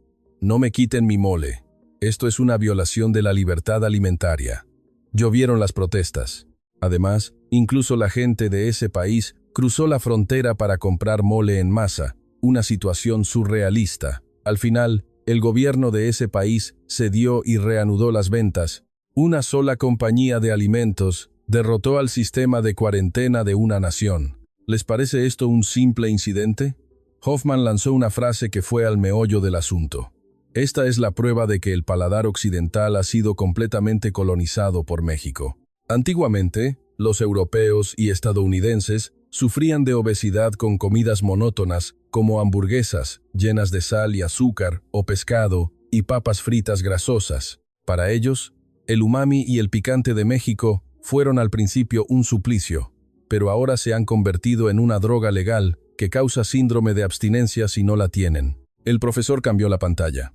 No me quiten mi mole. Esto es una violación de la libertad alimentaria». Llovieron las protestas. Además, incluso la gente de ese país cruzó la frontera para comprar mole en masa, una situación surrealista. Al final, el gobierno de ese país cedió y reanudó las ventas. Una sola compañía de alimentos derrotó al sistema de cuarentena de una nación. ¿Les parece esto un simple incidente? Hoffman lanzó una frase que fue al meollo del asunto. «Esta es la prueba de que el paladar occidental ha sido completamente colonizado por México». Antiguamente, los europeos y estadounidenses sufrían de obesidad con comidas monótonas como hamburguesas llenas de sal y azúcar o pescado y papas fritas grasosas. Para ellos, el umami y el picante de México fueron al principio un suplicio, pero ahora se han convertido en una droga legal que causa síndrome de abstinencia si no la tienen. El profesor cambió la pantalla.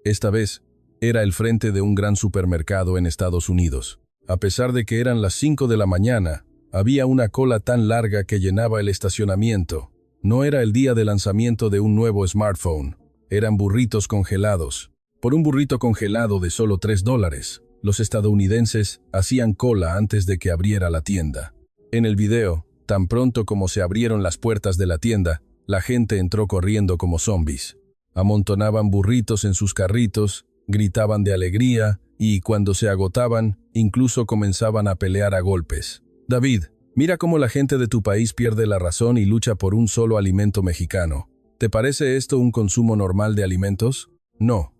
Esta vez, era el frente de un gran supermercado en Estados Unidos. A pesar de que eran las 5 de la mañana, había una cola tan larga que llenaba el estacionamiento. No era el día de lanzamiento de un nuevo smartphone. Eran burritos congelados. Por un burrito congelado de solo $3, los estadounidenses hacían cola antes de que abriera la tienda. En el video, tan pronto como se abrieron las puertas de la tienda, la gente entró corriendo como zombies. Amontonaban burritos en sus carritos, gritaban de alegría y, cuando se agotaban, incluso comenzaban a pelear a golpes. «David, mira cómo la gente de tu país pierde la razón y lucha por un solo alimento mexicano. ¿Te parece esto un consumo normal de alimentos? No.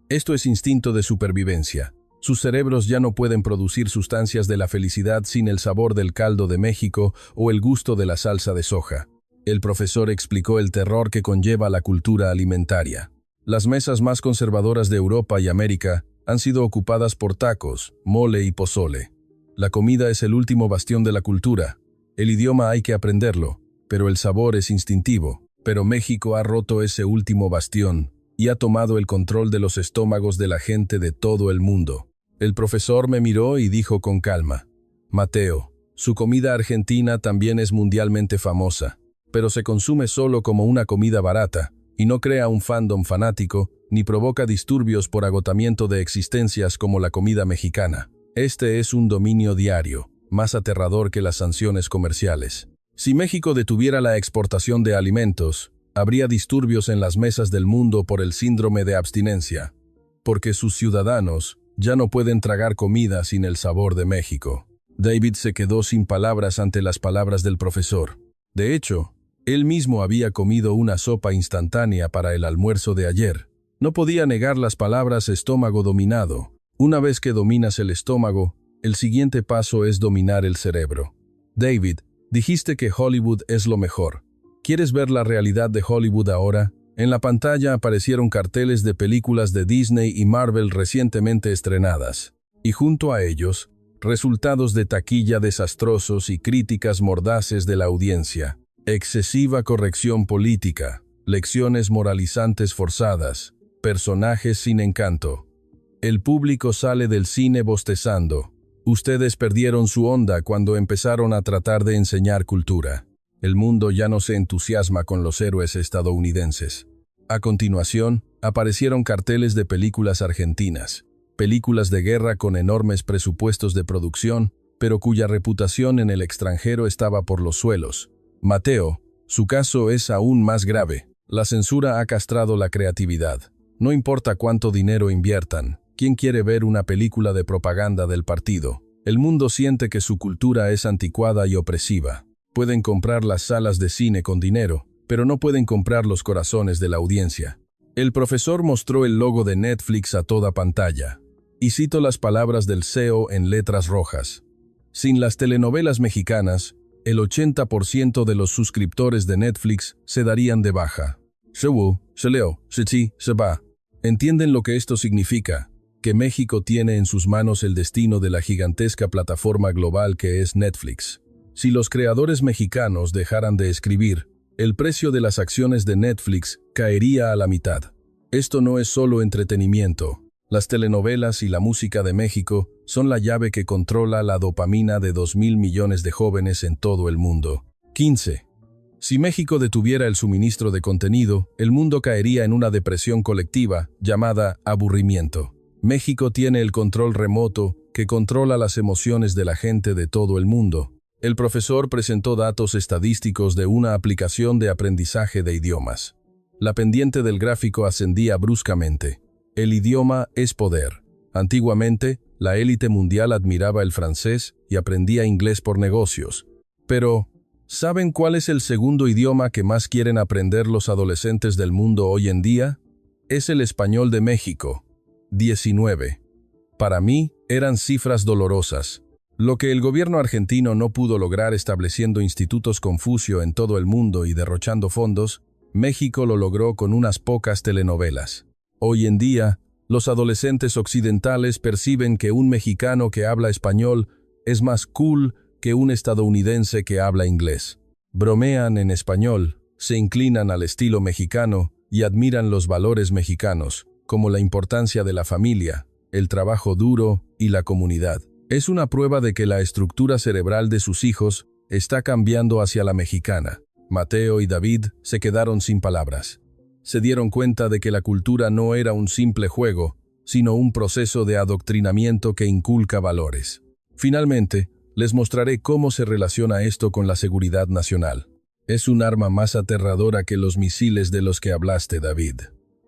Esto es instinto de supervivencia. Sus cerebros ya no pueden producir sustancias de la felicidad sin el sabor del caldo de México o el gusto de la salsa de soja». El profesor explicó el terror que conlleva la cultura alimentaria. Las mesas más conservadoras de Europa y América han sido ocupadas por tacos, mole y pozole. La comida es el último bastión de la cultura. El idioma hay que aprenderlo, pero el sabor es instintivo. Pero México ha roto ese último bastión y ha tomado el control de los estómagos de la gente de todo el mundo. El profesor me miró y dijo con calma: «Mateo, su comida argentina también es mundialmente famosa, pero se consume solo como una comida barata y no crea un fandom fanático ni provoca disturbios por agotamiento de existencias como la comida mexicana. Este es un dominio diario, más aterrador que las sanciones comerciales. Si México detuviera la exportación de alimentos, habría disturbios en las mesas del mundo por el síndrome de abstinencia, porque sus ciudadanos ya no pueden tragar comida sin el sabor de México». David se quedó sin palabras ante las palabras del profesor. De hecho, él mismo había comido una sopa instantánea para el almuerzo de ayer. No podía negar las palabras estómago dominado. Una vez que dominas el estómago, el siguiente paso es dominar el cerebro. «David, dijiste que Hollywood es lo mejor. ¿Quieres ver la realidad de Hollywood ahora?» En la pantalla aparecieron carteles de películas de Disney y Marvel recientemente estrenadas, y junto a ellos, resultados de taquilla desastrosos y críticas mordaces de la audiencia. Excesiva corrección política, lecciones moralizantes forzadas, personajes sin encanto. El público sale del cine bostezando. Ustedes perdieron su onda cuando empezaron a tratar de enseñar cultura. El mundo ya no se entusiasma con los héroes estadounidenses. A continuación, aparecieron carteles de películas argentinas, películas de guerra con enormes presupuestos de producción, pero cuya reputación en el extranjero estaba por los suelos. Mateo, su caso es aún más grave. La censura ha castrado la creatividad. No importa cuánto dinero inviertan, ¿quién quiere ver una película de propaganda del partido? El mundo siente que su cultura es anticuada y opresiva. Pueden comprar las salas de cine con dinero, pero no pueden comprar los corazones de la audiencia. El profesor mostró el logo de Netflix a toda pantalla. Y cito las palabras del CEO en letras rojas. Sin las telenovelas mexicanas, el 80% de los suscriptores de Netflix se darían de baja. Se leo, se va. ¿Entienden lo que esto significa? Que México tiene en sus manos el destino de la gigantesca plataforma global que es Netflix. Si los creadores mexicanos dejaran de escribir, el precio de las acciones de Netflix caería a la mitad. Esto no es solo entretenimiento. Las telenovelas y la música de México son la llave que controla la dopamina de 2.000 millones de jóvenes en todo el mundo. 15. Si México detuviera el suministro de contenido, el mundo caería en una depresión colectiva llamada aburrimiento. México tiene el control remoto que controla las emociones de la gente de todo el mundo. El profesor presentó datos estadísticos de una aplicación de aprendizaje de idiomas. La pendiente del gráfico ascendía bruscamente. El idioma es poder. Antiguamente, la élite mundial admiraba el francés y aprendía inglés por negocios. Pero, ¿saben cuál es el segundo idioma que más quieren aprender los adolescentes del mundo hoy en día? Es el español de México. 19. Para mí, eran cifras dolorosas. Lo que el gobierno argentino no pudo lograr estableciendo institutos Confucio en todo el mundo y derrochando fondos, México lo logró con unas pocas telenovelas. Hoy en día, los adolescentes occidentales perciben que un mexicano que habla español es más cool que un estadounidense que habla inglés. Bromean en español, se inclinan al estilo mexicano y admiran los valores mexicanos, como la importancia de la familia, el trabajo duro y la comunidad. Es una prueba de que la estructura cerebral de sus hijos está cambiando hacia la mexicana. Mateo y David se quedaron sin palabras. Se dieron cuenta de que la cultura no era un simple juego, sino un proceso de adoctrinamiento que inculca valores. Finalmente, les mostraré cómo se relaciona esto con la seguridad nacional. Es un arma más aterradora que los misiles de los que hablaste, David.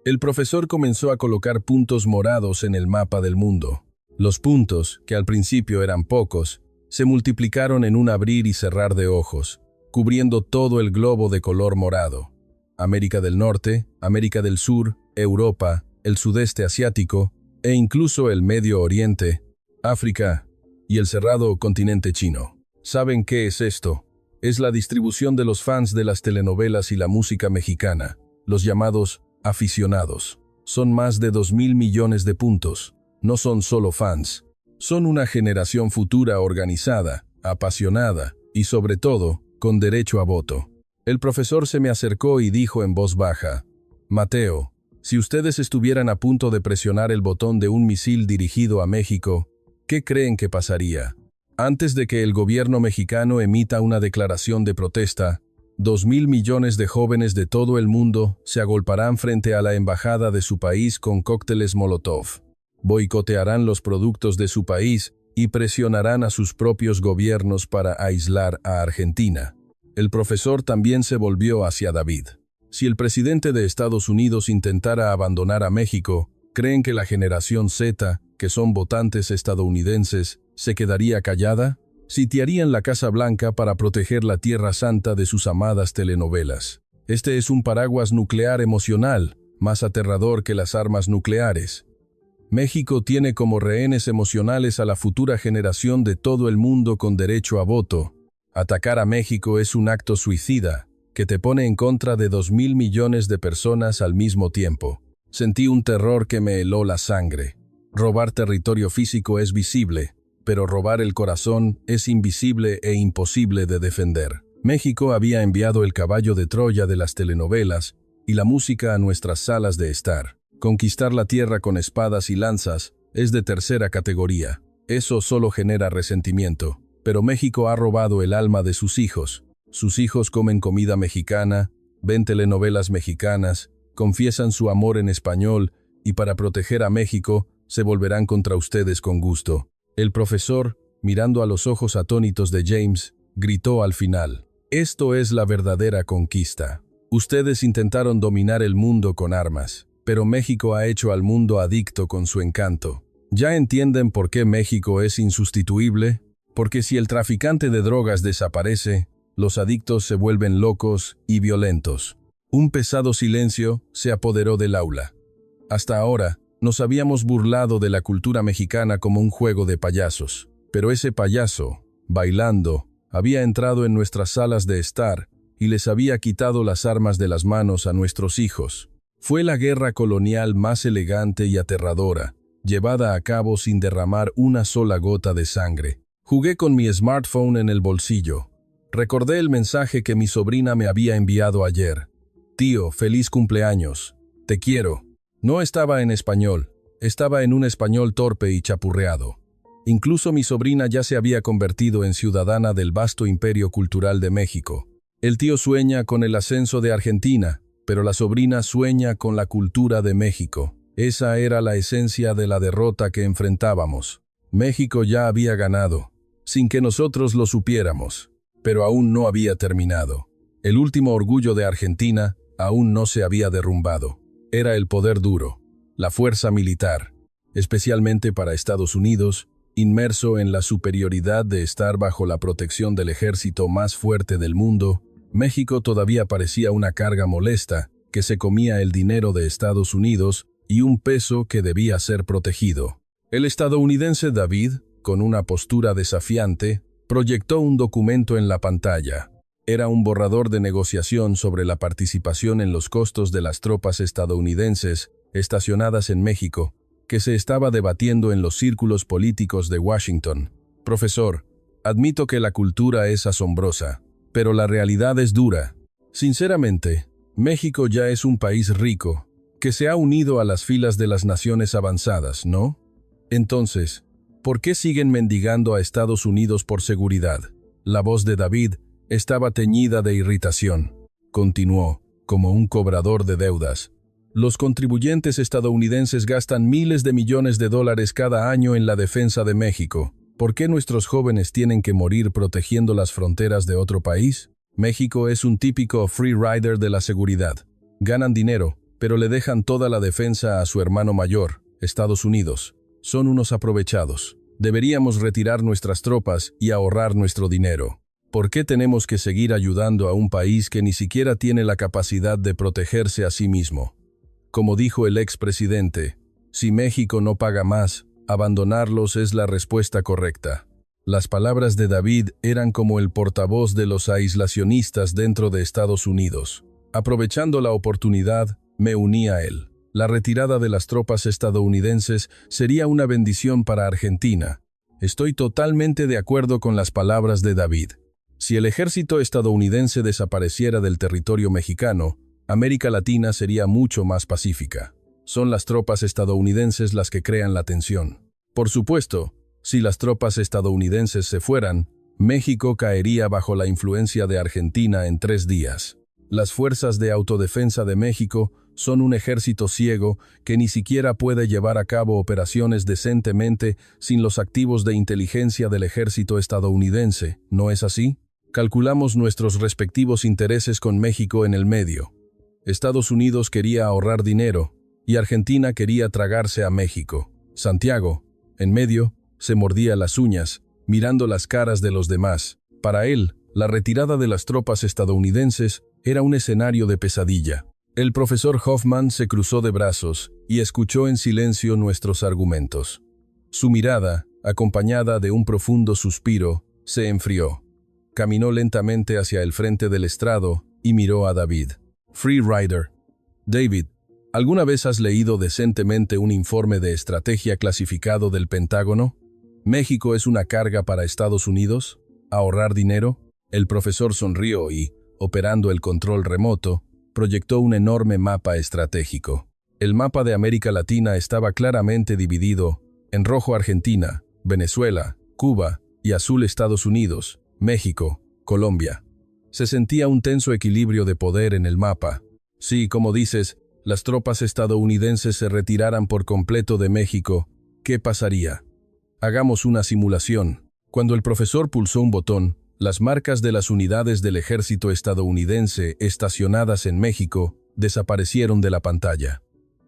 El profesor comenzó a colocar puntos morados en el mapa del mundo. Los puntos, que al principio eran pocos, se multiplicaron en un abrir y cerrar de ojos, cubriendo todo el globo de color morado. América del Norte, América del Sur, Europa, el sudeste asiático e incluso el Medio Oriente, África y el cerrado continente chino. ¿Saben qué es esto? Es la distribución de los fans de las telenovelas y la música mexicana, los llamados aficionados. Son más de 2.000 millones de puntos. No son solo fans. Son una generación futura organizada, apasionada y, sobre todo, con derecho a voto. El profesor se me acercó y dijo en voz baja: Mateo, si ustedes estuvieran a punto de presionar el botón de un misil dirigido a México, ¿qué creen que pasaría? Antes de que el gobierno mexicano emita una declaración de protesta, 2.000 millones de jóvenes de todo el mundo se agolparán frente a la embajada de su país con cócteles Molotov. Boicotearán los productos de su país y presionarán a sus propios gobiernos para aislar a Argentina. El profesor también se volvió hacia David. Si el presidente de Estados Unidos intentara abandonar a México, ¿creen que la generación Z, que son votantes estadounidenses, se quedaría callada? Sitiarían la Casa Blanca para proteger la Tierra Santa de sus amadas telenovelas. Este es un paraguas nuclear emocional, más aterrador que las armas nucleares. México tiene como rehenes emocionales a la futura generación de todo el mundo con derecho a voto. Atacar a México es un acto suicida que te pone en contra de 2.000 millones de personas al mismo tiempo. Sentí un terror que me heló la sangre. Robar territorio físico es visible, pero robar el corazón es invisible e imposible de defender. México había enviado el caballo de Troya de las telenovelas y la música a nuestras salas de estar. Conquistar la tierra con espadas y lanzas es de tercera categoría. Eso solo genera resentimiento. Pero México ha robado el alma de sus hijos. Sus hijos comen comida mexicana, ven telenovelas mexicanas, confiesan su amor en español y para proteger a México se volverán contra ustedes con gusto. El profesor, mirando a los ojos atónitos de James, gritó al final: Esto es la verdadera conquista. Ustedes intentaron dominar el mundo con armas, pero México ha hecho al mundo adicto con su encanto. ¿Ya entienden por qué México es insustituible? Porque si el traficante de drogas desaparece, Los adictos se vuelven locos y violentos. Un pesado silencio se apoderó del aula. Hasta ahora, nos habíamos burlado de la cultura mexicana como un juego de payasos. Pero ese payaso, bailando, había entrado en nuestras salas de estar y les había quitado las armas de las manos a nuestros hijos. Fue la guerra colonial más elegante y aterradora, llevada a cabo sin derramar una sola gota de sangre. Jugué con mi smartphone en el bolsillo. Recordé el mensaje que mi sobrina me había enviado ayer. Tío, feliz cumpleaños. Te quiero. No estaba en español. Estaba en un español torpe y chapurreado. Incluso mi sobrina ya se había convertido en ciudadana del vasto imperio cultural de México. El tío sueña con el ascenso de Argentina, pero la sobrina sueña con la cultura de México. Esa era la esencia de la derrota que enfrentábamos. México ya había ganado, sin que nosotros lo supiéramos, pero aún no había terminado. El último orgullo de Argentina aún no se había derrumbado. Era el poder duro, la fuerza militar, especialmente para Estados Unidos, inmerso en la superioridad de estar bajo la protección del ejército más fuerte del mundo. México todavía parecía una carga molesta que se comía el dinero de Estados Unidos y un peso que debía ser protegido. El estadounidense David, con una postura desafiante, proyectó un documento en la pantalla. Era un borrador de negociación sobre la participación en los costos de las tropas estadounidenses estacionadas en México, que se estaba debatiendo en los círculos políticos de Washington. Profesor, admito que la cultura es asombrosa, pero la realidad es dura. Sinceramente, México ya es un país rico, que se ha unido a las filas de las naciones avanzadas, ¿no? Entonces, ¿por qué siguen mendigando a Estados Unidos por seguridad? La voz de David estaba teñida de irritación. Continuó, como un cobrador de deudas. Los contribuyentes estadounidenses gastan miles de millones de dólares cada año en la defensa de México. ¿Por qué nuestros jóvenes tienen que morir protegiendo las fronteras de otro país? México es un típico free rider de la seguridad. Ganan dinero, pero le dejan toda la defensa a su hermano mayor, Estados Unidos. Son unos aprovechados. Deberíamos retirar nuestras tropas y ahorrar nuestro dinero. ¿Por qué tenemos que seguir ayudando a un país que ni siquiera tiene la capacidad de protegerse a sí mismo? Como dijo el expresidente, si México no paga más, abandonarlos es la respuesta correcta. Las palabras de David eran como el portavoz de los aislacionistas dentro de Estados Unidos. Aprovechando la oportunidad, me uní a él. La retirada de las tropas estadounidenses sería una bendición para Argentina. Estoy totalmente de acuerdo con las palabras de David. Si el ejército estadounidense desapareciera del territorio mexicano, América Latina sería mucho más pacífica. Son las tropas estadounidenses las que crean la tensión. Por supuesto, si las tropas estadounidenses se fueran, México caería bajo la influencia de Argentina en 3 días. Las fuerzas de autodefensa de México son un ejército ciego que ni siquiera puede llevar a cabo operaciones decentemente sin los activos de inteligencia del ejército estadounidense, ¿no es así? Calculamos nuestros respectivos intereses con México en el medio. Estados Unidos quería ahorrar dinero y Argentina quería tragarse a México. Santiago, en medio, se mordía las uñas, mirando las caras de los demás. Para él, la retirada de las tropas estadounidenses era un escenario de pesadilla. El profesor Hoffman se cruzó de brazos y escuchó en silencio nuestros argumentos. Su mirada, acompañada de un profundo suspiro, se enfrió. Caminó lentamente hacia el frente del estrado y miró a David. Free Rider. David, ¿alguna vez has leído decentemente un informe de estrategia clasificado del Pentágono? ¿México es una carga para Estados Unidos? ¿Ahorrar dinero? El profesor sonrió y, operando el control remoto, proyectó un enorme mapa estratégico. El mapa de América Latina estaba claramente dividido en rojo Argentina, Venezuela, Cuba y azul Estados Unidos, México, Colombia. Se sentía un tenso equilibrio de poder en el mapa. Si, como dices, las tropas estadounidenses se retiraran por completo de México, ¿qué pasaría? Hagamos una simulación. Cuando el profesor pulsó un botón, las marcas de las unidades del ejército estadounidense estacionadas en México desaparecieron de la pantalla.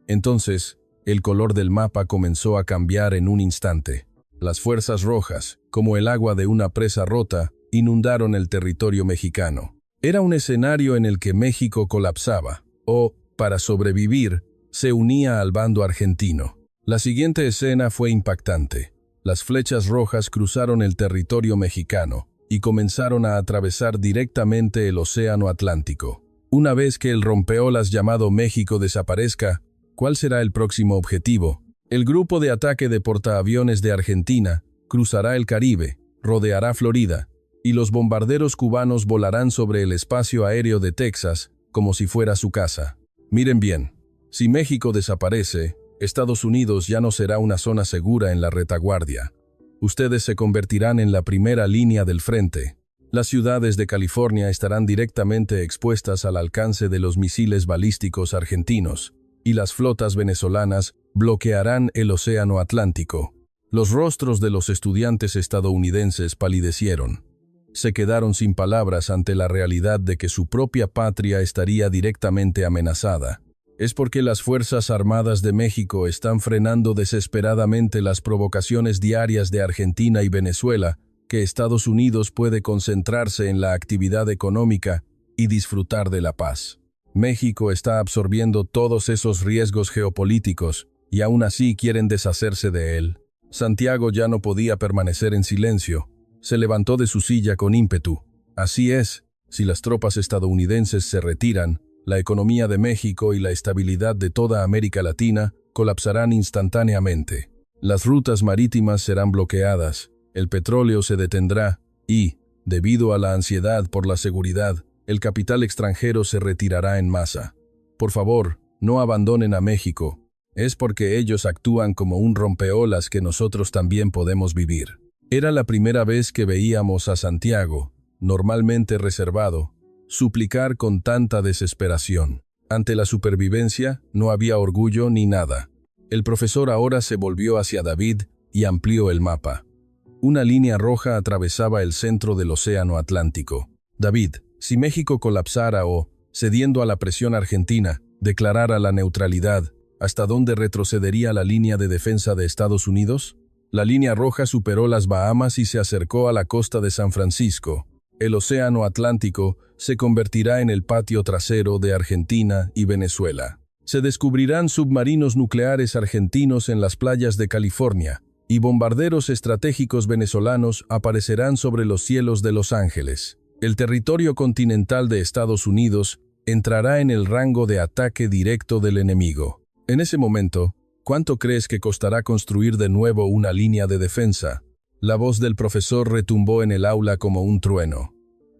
Entonces, el color del mapa comenzó a cambiar en un instante. Las fuerzas rojas, como el agua de una presa rota, inundaron el territorio mexicano. Era un escenario en el que México colapsaba, o, para sobrevivir, se unía al bando argentino. La siguiente escena fue impactante. Las flechas rojas cruzaron el territorio mexicano y comenzaron a atravesar directamente el Océano Atlántico. Una vez que el rompeolas llamado México desaparezca, ¿cuál será el próximo objetivo? El grupo de ataque de portaaviones de Argentina cruzará el Caribe, rodeará Florida, y los bombarderos cubanos volarán sobre el espacio aéreo de Texas como si fuera su casa. Miren bien, si México desaparece, Estados Unidos ya no será una zona segura en la retaguardia. Ustedes se convertirán en la primera línea del frente. Las ciudades de California estarán directamente expuestas al alcance de los misiles balísticos argentinos, y las flotas venezolanas bloquearán el Océano Atlántico. Los rostros de los estudiantes estadounidenses palidecieron. Se quedaron sin palabras ante la realidad de que su propia patria estaría directamente amenazada. Es porque las Fuerzas Armadas de México están frenando desesperadamente las provocaciones diarias de Argentina y Venezuela que Estados Unidos puede concentrarse en la actividad económica y disfrutar de la paz. México está absorbiendo todos esos riesgos geopolíticos y aún así quieren deshacerse de él. Santiago ya no podía permanecer en silencio. Se levantó de su silla con ímpetu. Así es, si las tropas estadounidenses se retiran, la economía de México y la estabilidad de toda América Latina colapsarán instantáneamente. Las rutas marítimas serán bloqueadas, el petróleo se detendrá y, debido a la ansiedad por la seguridad, el capital extranjero se retirará en masa. Por favor, no abandonen a México. Es porque ellos actúan como un rompeolas que nosotros también podemos vivir. Era la primera vez que veíamos a Santiago, normalmente reservado, suplicar con tanta desesperación. Ante la supervivencia, no había orgullo ni nada. El profesor ahora se volvió hacia David y amplió el mapa. Una línea roja atravesaba el centro del Océano Atlántico. David, si México colapsara o, cediendo a la presión argentina, declarara la neutralidad, ¿hasta dónde retrocedería la línea de defensa de Estados Unidos? La línea roja superó las Bahamas y se acercó a la costa de San Francisco. El Océano Atlántico se convertirá en el patio trasero de Argentina y Venezuela. Se descubrirán submarinos nucleares argentinos en las playas de California, y bombarderos estratégicos venezolanos aparecerán sobre los cielos de Los Ángeles. El territorio continental de Estados Unidos entrará en el rango de ataque directo del enemigo. En ese momento, ¿cuánto crees que costará construir de nuevo una línea de defensa? La voz del profesor retumbó en el aula como un trueno.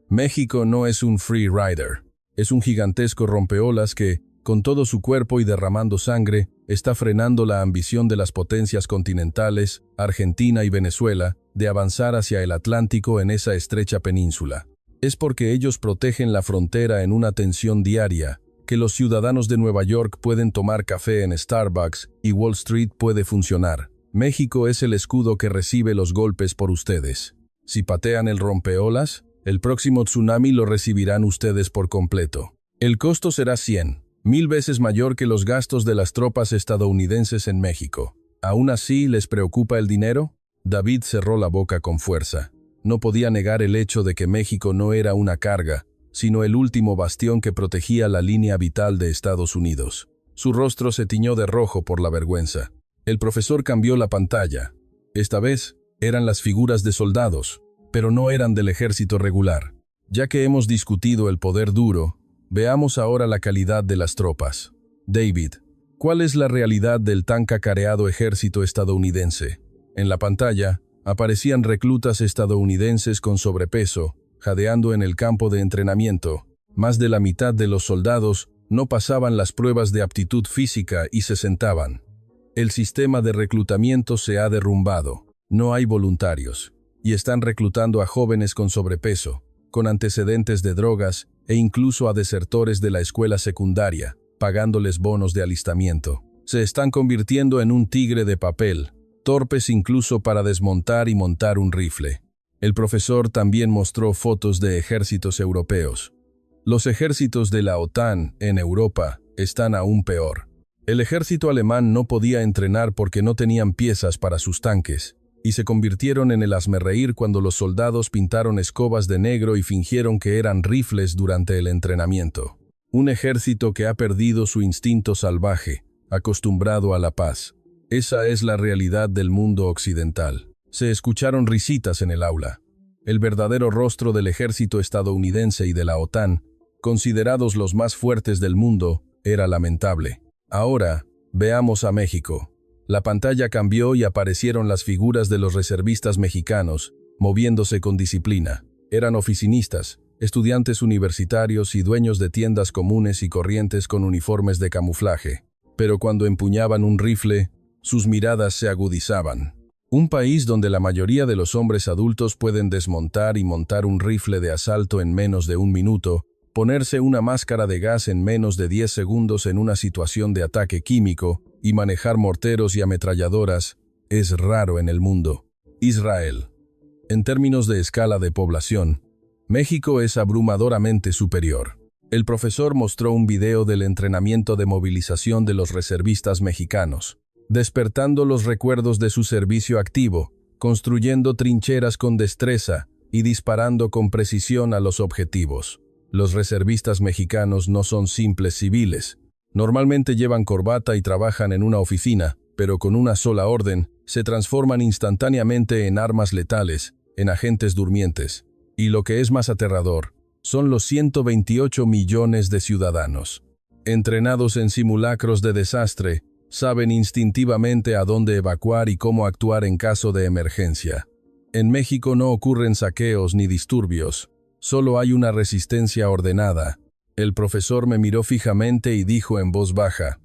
México no es un free rider. Es un gigantesco rompeolas que, con todo su cuerpo y derramando sangre, está frenando la ambición de las potencias continentales, Argentina y Venezuela, de avanzar hacia el Atlántico en esa estrecha península. Es porque ellos protegen la frontera en una tensión diaria, que los ciudadanos de Nueva York pueden tomar café en Starbucks y Wall Street puede funcionar. México es el escudo que recibe los golpes por ustedes. Si patean el rompeolas, el próximo tsunami lo recibirán ustedes por completo. El costo será 100,000 veces mayor que los gastos de las tropas estadounidenses en México. ¿Aún así les preocupa el dinero? David cerró la boca con fuerza. No podía negar el hecho de que México no era una carga, sino el último bastión que protegía la línea vital de Estados Unidos. Su rostro se tiñó de rojo por la vergüenza. El profesor cambió la pantalla. Esta vez, eran las figuras de soldados, pero no eran del ejército regular. Ya que hemos discutido el poder duro, veamos ahora la calidad de las tropas. David, ¿cuál es la realidad del tan cacareado ejército estadounidense? En la pantalla, aparecían reclutas estadounidenses con sobrepeso, jadeando en el campo de entrenamiento. Más de la mitad de los soldados no pasaban las pruebas de aptitud física y se sentaban. El sistema de reclutamiento se ha derrumbado. No hay voluntarios. Y están reclutando a jóvenes con sobrepeso, con antecedentes de drogas e incluso a desertores de la escuela secundaria, pagándoles bonos de alistamiento. Se están convirtiendo en un tigre de papel, torpes incluso para desmontar y montar un rifle. El profesor también mostró fotos de ejércitos europeos. Los ejércitos de la OTAN en Europa están aún peor. El ejército alemán no podía entrenar porque no tenían piezas para sus tanques, y se convirtieron en el hazmerreír cuando los soldados pintaron escobas de negro y fingieron que eran rifles durante el entrenamiento. Un ejército que ha perdido su instinto salvaje, acostumbrado a la paz. Esa es la realidad del mundo occidental. Se escucharon risitas en el aula. El verdadero rostro del ejército estadounidense y de la OTAN, considerados los más fuertes del mundo, era lamentable. Ahora, veamos a México. La pantalla cambió y aparecieron las figuras de los reservistas mexicanos, moviéndose con disciplina. Eran oficinistas, estudiantes universitarios y dueños de tiendas comunes y corrientes con uniformes de camuflaje. Pero cuando empuñaban un rifle, sus miradas se agudizaban. Un país donde la mayoría de los hombres adultos pueden desmontar y montar un rifle de asalto en menos de un minuto, ponerse una máscara de gas en menos de 10 segundos en una situación de ataque químico y manejar morteros y ametralladoras, es raro en el mundo. Israel. En términos de escala de población, México es abrumadoramente superior. El profesor mostró un video del entrenamiento de movilización de los reservistas mexicanos, despertando los recuerdos de su servicio activo, construyendo trincheras con destreza y disparando con precisión a los objetivos. Los reservistas mexicanos no son simples civiles. Normalmente llevan corbata y trabajan en una oficina, pero con una sola orden, se transforman instantáneamente en armas letales, en agentes durmientes. Y lo que es más aterrador, son los 128 millones de ciudadanos. Entrenados en simulacros de desastre, saben instintivamente a dónde evacuar y cómo actuar en caso de emergencia. En México no ocurren saqueos ni disturbios. Solo hay una resistencia ordenada. El profesor me miró fijamente y dijo en voz baja: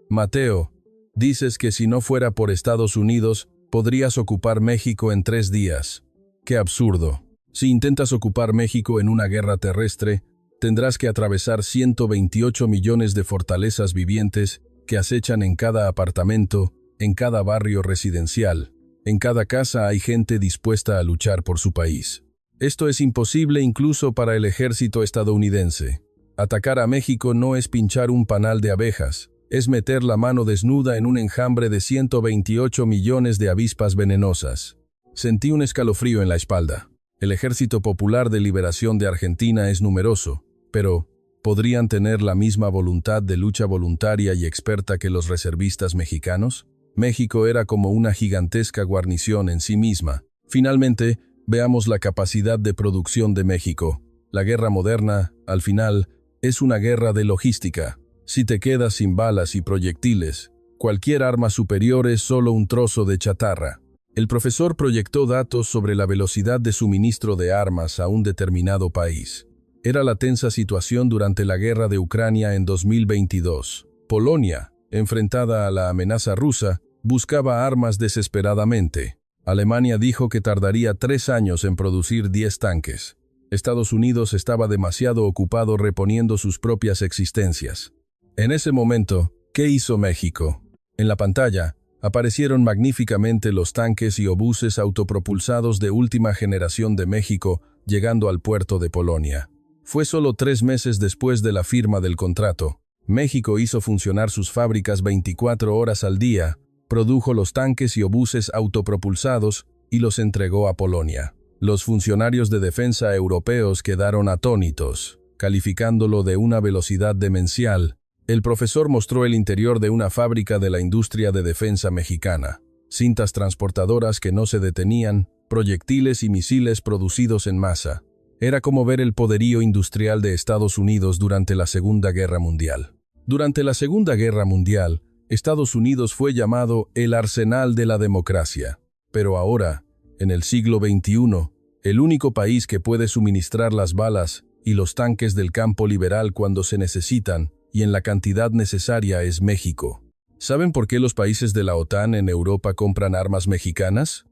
«Mateo, dices que si no fuera por Estados Unidos, podrías ocupar México en 3 días. ¡Qué absurdo! Si intentas ocupar México en una guerra terrestre, tendrás que atravesar 128 millones de fortalezas vivientes que acechan en cada apartamento, en cada barrio residencial. En cada casa hay gente dispuesta a luchar por su país. Esto es imposible incluso para el ejército estadounidense. Atacar a México no es pinchar un panal de abejas, es meter la mano desnuda en un enjambre de 128 millones de avispas venenosas». Sentí un escalofrío en la espalda. El Ejército Popular de Liberación de Argentina es numeroso, pero ¿podrían tener la misma voluntad de lucha voluntaria y experta que los reservistas mexicanos? México era como una gigantesca guarnición en sí misma. Finalmente, veamos la capacidad de producción de México. La guerra moderna, al final, es una guerra de logística. Si te quedas sin balas y proyectiles, cualquier arma superior es solo un trozo de chatarra. El profesor proyectó datos sobre la velocidad de suministro de armas a un determinado país. Era la tensa situación durante la guerra de Ucrania en 2022. Polonia, enfrentada a la amenaza rusa, buscaba armas desesperadamente. Alemania dijo que tardaría 3 años en producir 10 tanques. Estados Unidos estaba demasiado ocupado reponiendo sus propias existencias. En ese momento, ¿qué hizo México? En la pantalla, aparecieron magníficamente los tanques y obuses autopropulsados de última generación de México llegando al puerto de Polonia. Fue solo 3 meses después de la firma del contrato. México hizo funcionar sus fábricas 24 horas al día, produjo los tanques y obuses autopropulsados y los entregó a Polonia. Los funcionarios de defensa europeos quedaron atónitos, calificándolo de una velocidad demencial. El profesor mostró el interior de una fábrica de la industria de defensa mexicana. Cintas transportadoras que no se detenían, proyectiles y misiles producidos en masa. Era como ver el poderío industrial de Estados Unidos durante la Segunda Guerra Mundial. Durante la Segunda Guerra Mundial, Estados Unidos fue llamado el arsenal de la democracia. Pero ahora, en el siglo XXI, el único país que puede suministrar las balas y los tanques del campo liberal cuando se necesitan y en la cantidad necesaria es México. ¿Saben por qué los países de la OTAN en Europa compran armas mexicanas?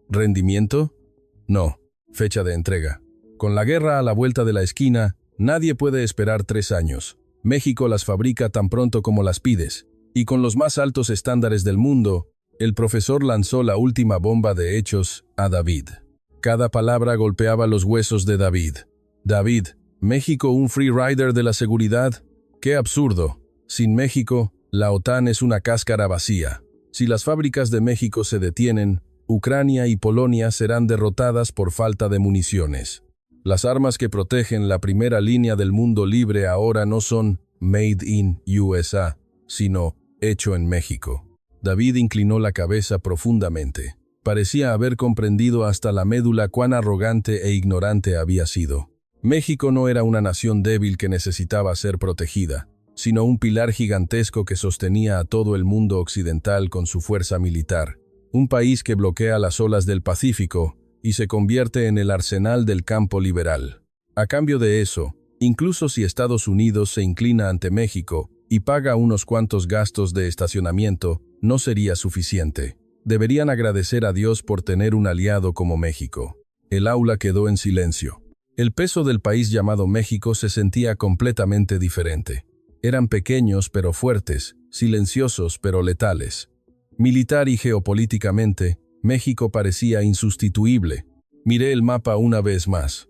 ¿Rendimiento? No. Fecha de entrega. Con la guerra a la vuelta de la esquina, nadie puede esperar 3 años. México las fabrica tan pronto como las pides. Y con los más altos estándares del mundo, el profesor lanzó la última bomba de hechos a David. Cada palabra golpeaba los huesos de David. David, ¿México un free rider de la seguridad? ¡Qué absurdo! Sin México, la OTAN es una cáscara vacía. Si las fábricas de México se detienen, Ucrania y Polonia serán derrotadas por falta de municiones. Las armas que protegen la primera línea del mundo libre ahora no son Made in USA, sino hecho en México. David inclinó la cabeza profundamente. Parecía haber comprendido hasta la médula cuán arrogante e ignorante había sido. México no era una nación débil que necesitaba ser protegida, sino un pilar gigantesco que sostenía a todo el mundo occidental con su fuerza militar. Un país que bloquea las olas del Pacífico y se convierte en el arsenal del campo liberal. A cambio de eso, incluso si Estados Unidos se inclina ante México y paga unos cuantos gastos de estacionamiento, no sería suficiente. Deberían agradecer a Dios por tener un aliado como México. El aula quedó en silencio. El peso del país llamado México se sentía completamente diferente. Eran pequeños pero fuertes, silenciosos pero letales. Militar y geopolíticamente, México parecía insustituible. Miré el mapa una vez más.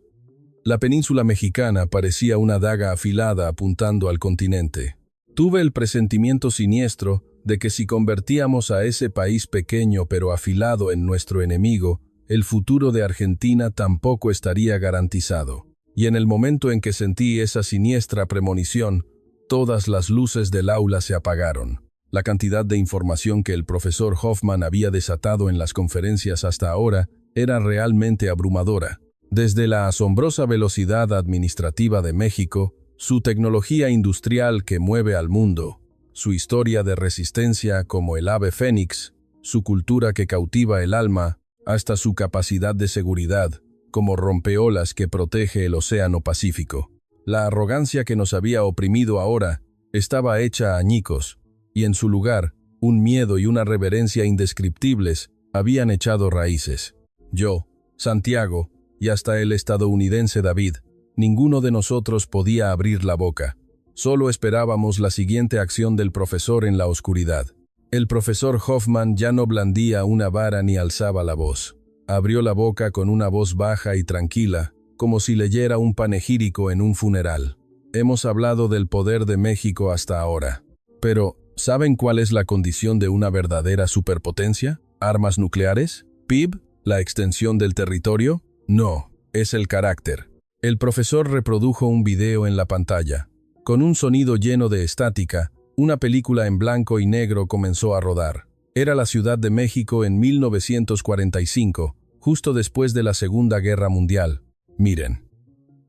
La península mexicana parecía una daga afilada apuntando al continente. Tuve el presentimiento siniestro de que si convertíamos a ese país pequeño pero afilado en nuestro enemigo, el futuro de Argentina tampoco estaría garantizado. Y en el momento en que sentí esa siniestra premonición, todas las luces del aula se apagaron. La cantidad de información que el profesor Hoffman había desatado en las conferencias hasta ahora era realmente abrumadora. Desde la asombrosa velocidad administrativa de México, su tecnología industrial que mueve al mundo, su historia de resistencia como el ave fénix, su cultura que cautiva el alma, hasta su capacidad de seguridad, como rompeolas que protege el océano Pacífico. La arrogancia que nos había oprimido ahora estaba hecha añicos, y en su lugar, un miedo y una reverencia indescriptibles habían echado raíces. Yo, Santiago, y hasta el estadounidense David, ninguno de nosotros podía abrir la boca. Solo esperábamos la siguiente acción del profesor en la oscuridad. El profesor Hoffman ya no blandía una vara ni alzaba la voz. Abrió la boca con una voz baja y tranquila, como si leyera un panegírico en un funeral. Hemos hablado del poder de México hasta ahora. Pero, ¿saben cuál es la condición de una verdadera superpotencia? ¿Armas nucleares? ¿PIB? ¿La extensión del territorio? No, es el carácter. El profesor reprodujo un video en la pantalla. Con un sonido lleno de estática, una película en blanco y negro comenzó a rodar. Era la Ciudad de México en 1945, justo después de la Segunda Guerra Mundial. Miren.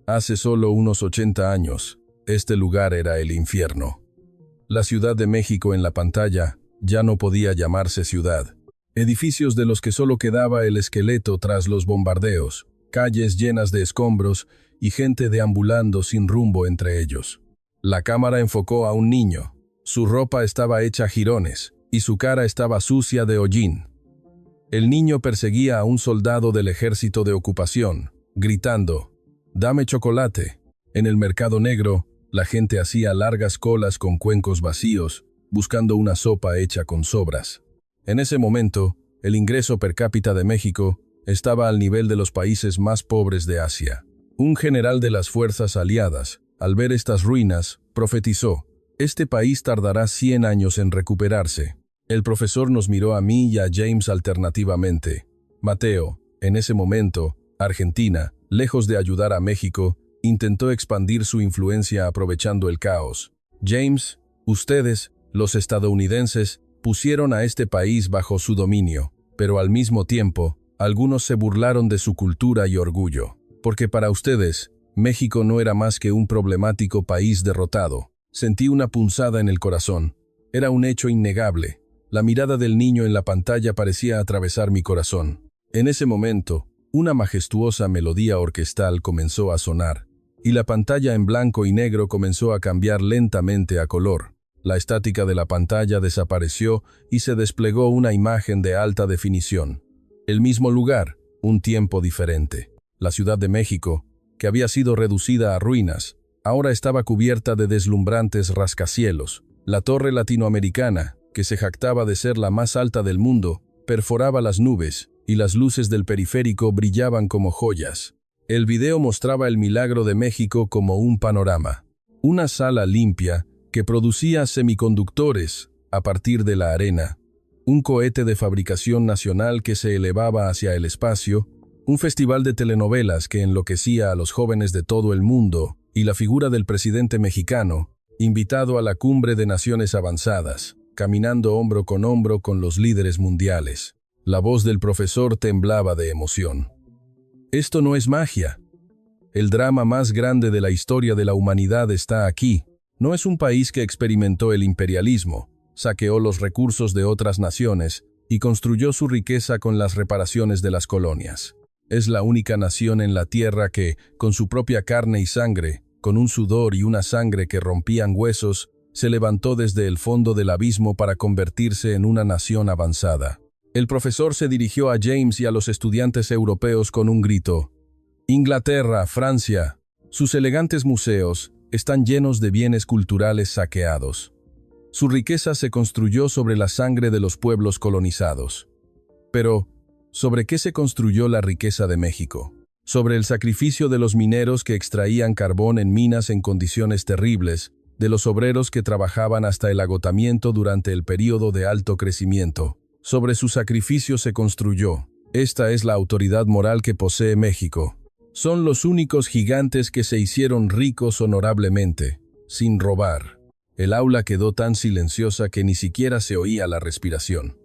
Hace solo unos 80 años, este lugar era el infierno. La Ciudad de México en la pantalla ya no podía llamarse ciudad. Edificios de los que solo quedaba el esqueleto tras los bombardeos, calles llenas de escombros y gente deambulando sin rumbo entre ellos. La cámara enfocó a un niño. Su ropa estaba hecha jirones y su cara estaba sucia de hollín. El niño perseguía a un soldado del ejército de ocupación, gritando, «Dame chocolate». En el mercado negro, la gente hacía largas colas con cuencos vacíos, buscando una sopa hecha con sobras. En ese momento, el ingreso per cápita de México estaba al nivel de los países más pobres de Asia. Un general de las fuerzas aliadas, al ver estas ruinas, profetizó, «Este país tardará 100 años en recuperarse». El profesor nos miró a mí y a James alternativamente. Mateo, en ese momento, Argentina, lejos de ayudar a México, intentó expandir su influencia aprovechando el caos. James, ustedes, los estadounidenses, pusieron a este país bajo su dominio, pero al mismo tiempo, algunos se burlaron de su cultura y orgullo, porque para ustedes, México no era más que un problemático país derrotado. Sentí una punzada en el corazón. Era un hecho innegable. La mirada del niño en la pantalla parecía atravesar mi corazón. En ese momento, una majestuosa melodía orquestal comenzó a sonar, y la pantalla en blanco y negro comenzó a cambiar lentamente a color. La estática de la pantalla desapareció y se desplegó una imagen de alta definición. El mismo lugar, un tiempo diferente. La Ciudad de México, que había sido reducida a ruinas, ahora estaba cubierta de deslumbrantes rascacielos. La torre latinoamericana, que se jactaba de ser la más alta del mundo, perforaba las nubes, y las luces del periférico brillaban como joyas. El video mostraba el milagro de México como un panorama. Una sala limpia que producía semiconductores a partir de la arena. un cohete de fabricación nacional que se elevaba hacia el espacio, un festival de telenovelas que enloquecía a los jóvenes de todo el mundo y la figura del presidente mexicano, invitado a la cumbre de naciones avanzadas, caminando hombro con los líderes mundiales. La voz del profesor temblaba de emoción. Esto no es magia. El drama más grande de la historia de la humanidad está aquí. No es un país que experimentó el imperialismo, saqueó los recursos de otras naciones y construyó su riqueza con las reparaciones de las colonias. Es la única nación en la tierra que, con su propia carne y sangre, con un sudor y una sangre que rompían huesos, se levantó desde el fondo del abismo para convertirse en una nación avanzada. El profesor se dirigió a James y a los estudiantes europeos con un grito. Inglaterra, Francia, sus elegantes museos están llenos de bienes culturales saqueados. Su riqueza se construyó sobre la sangre de los pueblos colonizados. Pero, ¿sobre qué se construyó la riqueza de México? Sobre el sacrificio de los mineros que extraían carbón en minas en condiciones terribles, de los obreros que trabajaban hasta el agotamiento durante el período de alto crecimiento. Sobre su sacrificio se construyó. Esta es la autoridad moral que posee México. Son los únicos gigantes que se hicieron ricos honorablemente, sin robar. El aula quedó tan silenciosa que ni siquiera se oía la respiración.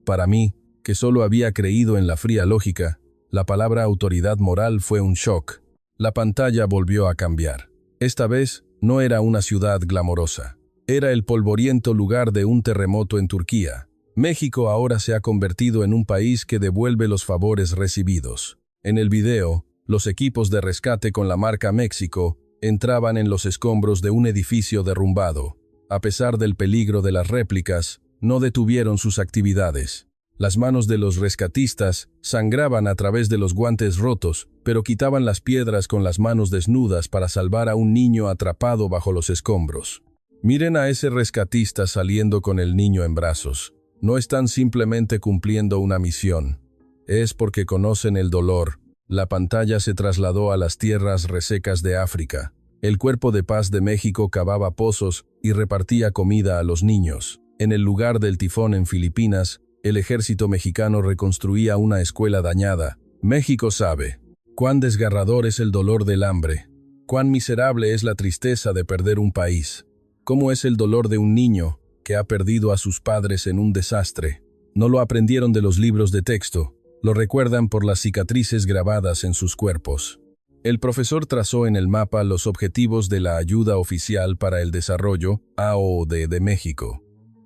Para mí, que solo había creído en la fría lógica, la palabra autoridad moral fue un shock. La pantalla volvió a cambiar. Esta vez no era una ciudad glamorosa. Era el polvoriento lugar de un terremoto en Turquía. México ahora se ha convertido en un país que devuelve los favores recibidos. En el video, los equipos de rescate con la marca México entraban en los escombros de un edificio derrumbado. A pesar del peligro de las réplicas, no detuvieron sus actividades. Las manos de los rescatistas sangraban a través de los guantes rotos, pero quitaban las piedras con las manos desnudas para salvar a un niño atrapado bajo los escombros. Miren a ese rescatista saliendo con el niño en brazos. No están simplemente cumpliendo una misión. Es porque conocen el dolor. La pantalla se trasladó a las tierras resecas de África. El Cuerpo de Paz de México cavaba pozos y repartía comida a los niños. En el lugar del tifón en Filipinas, el ejército mexicano reconstruía una escuela dañada. México sabe cuán desgarrador es el dolor del hambre, cuán miserable es la tristeza de perder un país, cómo es el dolor de un niño que ha perdido a sus padres en un desastre. No lo aprendieron de los libros de texto, lo recuerdan por las cicatrices grabadas en sus cuerpos. El profesor trazó en el mapa los objetivos de la Ayuda Oficial para el Desarrollo, AOD de México.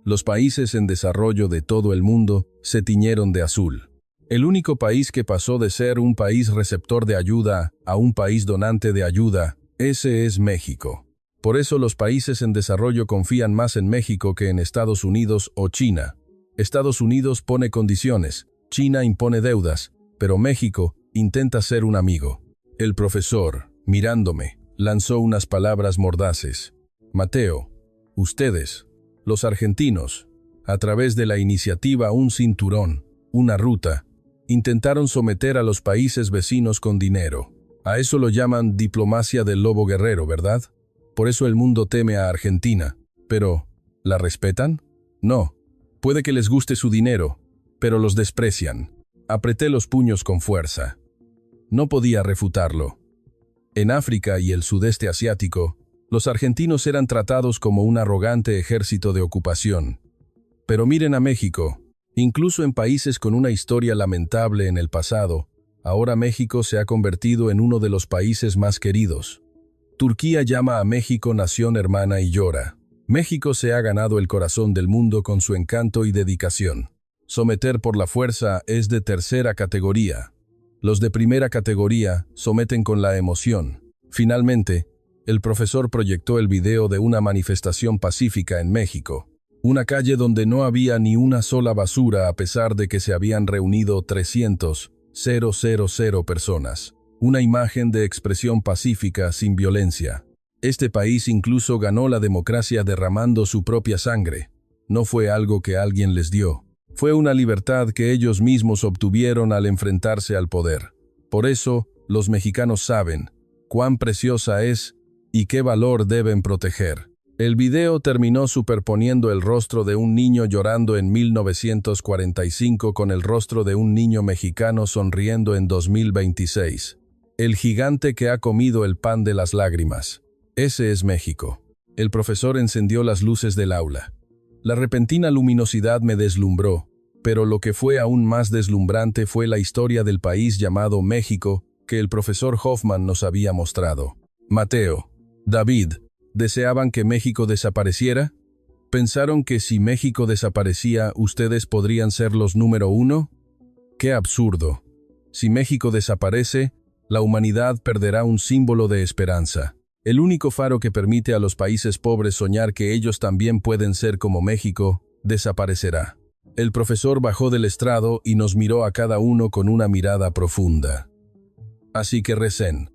Los países en desarrollo de todo el mundo se tiñeron de azul. El único país que pasó de ser un país receptor de ayuda a un país donante de ayuda, ese es México. Por eso los países en desarrollo confían más en México que en Estados Unidos o China. Estados Unidos pone condiciones, China impone deudas, pero México intenta ser un amigo. El profesor, mirándome, lanzó unas palabras mordaces. Mateo, ustedes, los argentinos, a través de la iniciativa Un Cinturón, una ruta, intentaron someter a los países vecinos con dinero. A eso lo llaman diplomacia del lobo guerrero, ¿verdad? Por eso el mundo teme a Argentina. Pero, ¿la respetan? No. Puede que les guste su dinero, pero los desprecian. Apreté los puños con fuerza. No podía refutarlo. En África y el sudeste asiático, los argentinos eran tratados como un arrogante ejército de ocupación. Pero miren a México. Incluso en países con una historia lamentable en el pasado, ahora México se ha convertido en uno de los países más queridos. Turquía llama a México nación hermana y llora. México se ha ganado el corazón del mundo con su encanto y dedicación. Someter por la fuerza es de tercera categoría. Los de primera categoría someten con la emoción. Finalmente, el profesor proyectó el video de una manifestación pacífica en México. Una calle donde no había ni una sola basura a pesar de que se habían reunido 300,000 personas. Una imagen de expresión pacífica sin violencia. Este país incluso ganó la democracia derramando su propia sangre. No fue algo que alguien les dio. Fue una libertad que ellos mismos obtuvieron al enfrentarse al poder. Por eso, los mexicanos saben cuán preciosa es y qué valor deben proteger. El video terminó superponiendo el rostro de un niño llorando en 1945 con el rostro de un niño mexicano sonriendo en 2026. El gigante que ha comido el pan de las lágrimas. Ese es México. El profesor encendió las luces del aula. La repentina luminosidad me deslumbró, pero lo que fue aún más deslumbrante fue la historia del país llamado México que el profesor Hoffman nos había mostrado. Mateo, David, ¿deseaban que México desapareciera? ¿Pensaron que si México desaparecía, ustedes podrían ser los número uno? ¡Qué absurdo! Si México desaparece, la humanidad perderá un símbolo de esperanza. El único faro que permite a los países pobres soñar que ellos también pueden ser como México, desaparecerá. El profesor bajó del estrado y nos miró a cada uno con una mirada profunda. Así que recen,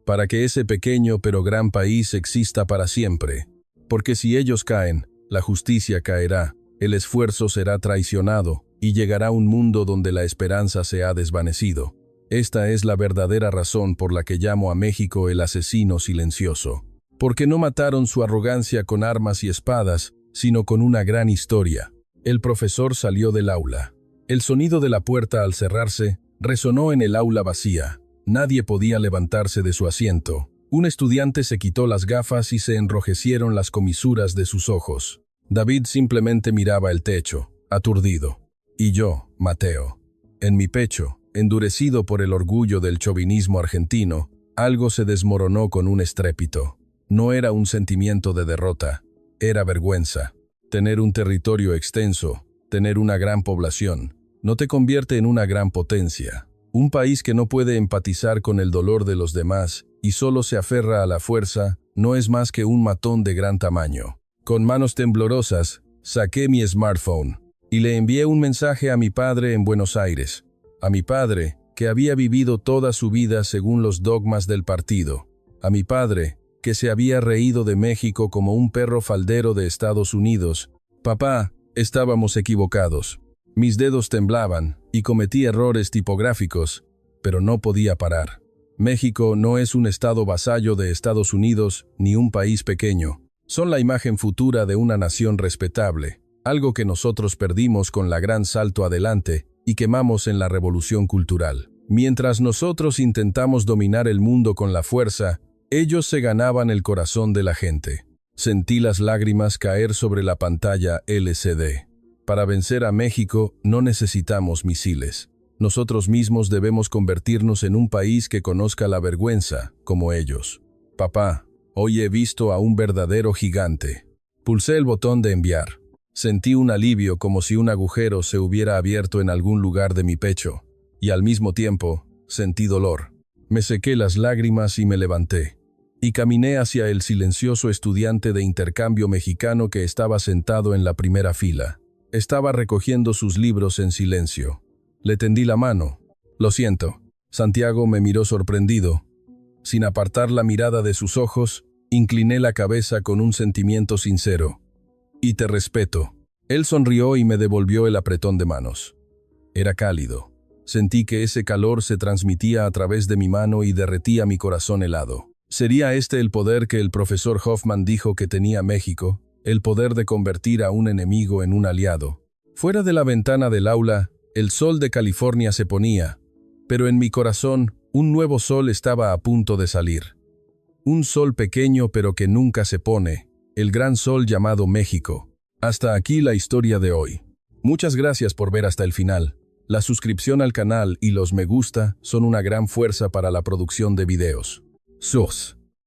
para que ese pequeño pero gran país exista para siempre. Porque si ellos caen, la justicia caerá, el esfuerzo será traicionado, y llegará un mundo donde la esperanza se ha desvanecido. Esta es la verdadera razón por la que llamo a México el asesino silencioso. Porque no mataron su arrogancia con armas y espadas, sino con una gran historia. El profesor salió del aula. El sonido de la puerta al cerrarse resonó en el aula vacía. Nadie podía levantarse de su asiento. Un estudiante se quitó las gafas y se enrojecieron las comisuras de sus ojos. David simplemente miraba el techo, aturdido. Y yo, Mateo. En mi pecho, endurecido por el orgullo del chauvinismo argentino, algo se desmoronó con un estrépito. No era un sentimiento de derrota, era vergüenza. Tener un territorio extenso, tener una gran población, no te convierte en una gran potencia. Un país que no puede empatizar con el dolor de los demás y solo se aferra a la fuerza, no es más que un matón de gran tamaño. Con manos temblorosas, saqué mi smartphone y le envié un mensaje a mi padre en Buenos Aires. A mi padre, que había vivido toda su vida según los dogmas del partido. A mi padre, que se había reído de México como un perro faldero de Estados Unidos. Papá, estábamos equivocados. Mis dedos temblaban y cometí errores tipográficos, pero no podía parar. México no es un estado vasallo de Estados Unidos ni un país pequeño. Son la imagen futura de una nación respetable, algo que nosotros perdimos con la gran salto adelante y quemamos en la revolución cultural. Mientras nosotros intentamos dominar el mundo con la fuerza, ellos se ganaban el corazón de la gente. Sentí las lágrimas caer sobre la pantalla LCD. Para vencer a México no necesitamos misiles. Nosotros mismos debemos convertirnos en un país que conozca la vergüenza, como ellos. Papá, hoy he visto a un verdadero gigante. Pulsé el botón de enviar. Sentí un alivio como si un agujero se hubiera abierto en algún lugar de mi pecho, y al mismo tiempo sentí dolor. Me sequé las lágrimas y me levanté. Y caminé hacia el silencioso estudiante de intercambio mexicano que estaba sentado en la primera fila. Estaba recogiendo sus libros en silencio. Le tendí la mano. Lo siento. Santiago me miró sorprendido. Sin apartar la mirada de sus ojos, incliné la cabeza con un sentimiento sincero. Y te respeto. Él sonrió y me devolvió el apretón de manos. Era cálido. Sentí que ese calor se transmitía a través de mi mano y derretía mi corazón helado. ¿Sería este el poder que el profesor Hoffman dijo que tenía México? El poder de convertir a un enemigo en un aliado. Fuera de la ventana del aula, el sol de California se ponía, pero en mi corazón, un nuevo sol estaba a punto de salir. Un sol pequeño pero que nunca se pone, el gran sol llamado México. Hasta aquí la historia de hoy. Muchas gracias por ver hasta el final. La suscripción al canal y los me gusta son una gran fuerza para la producción de videos. Sus.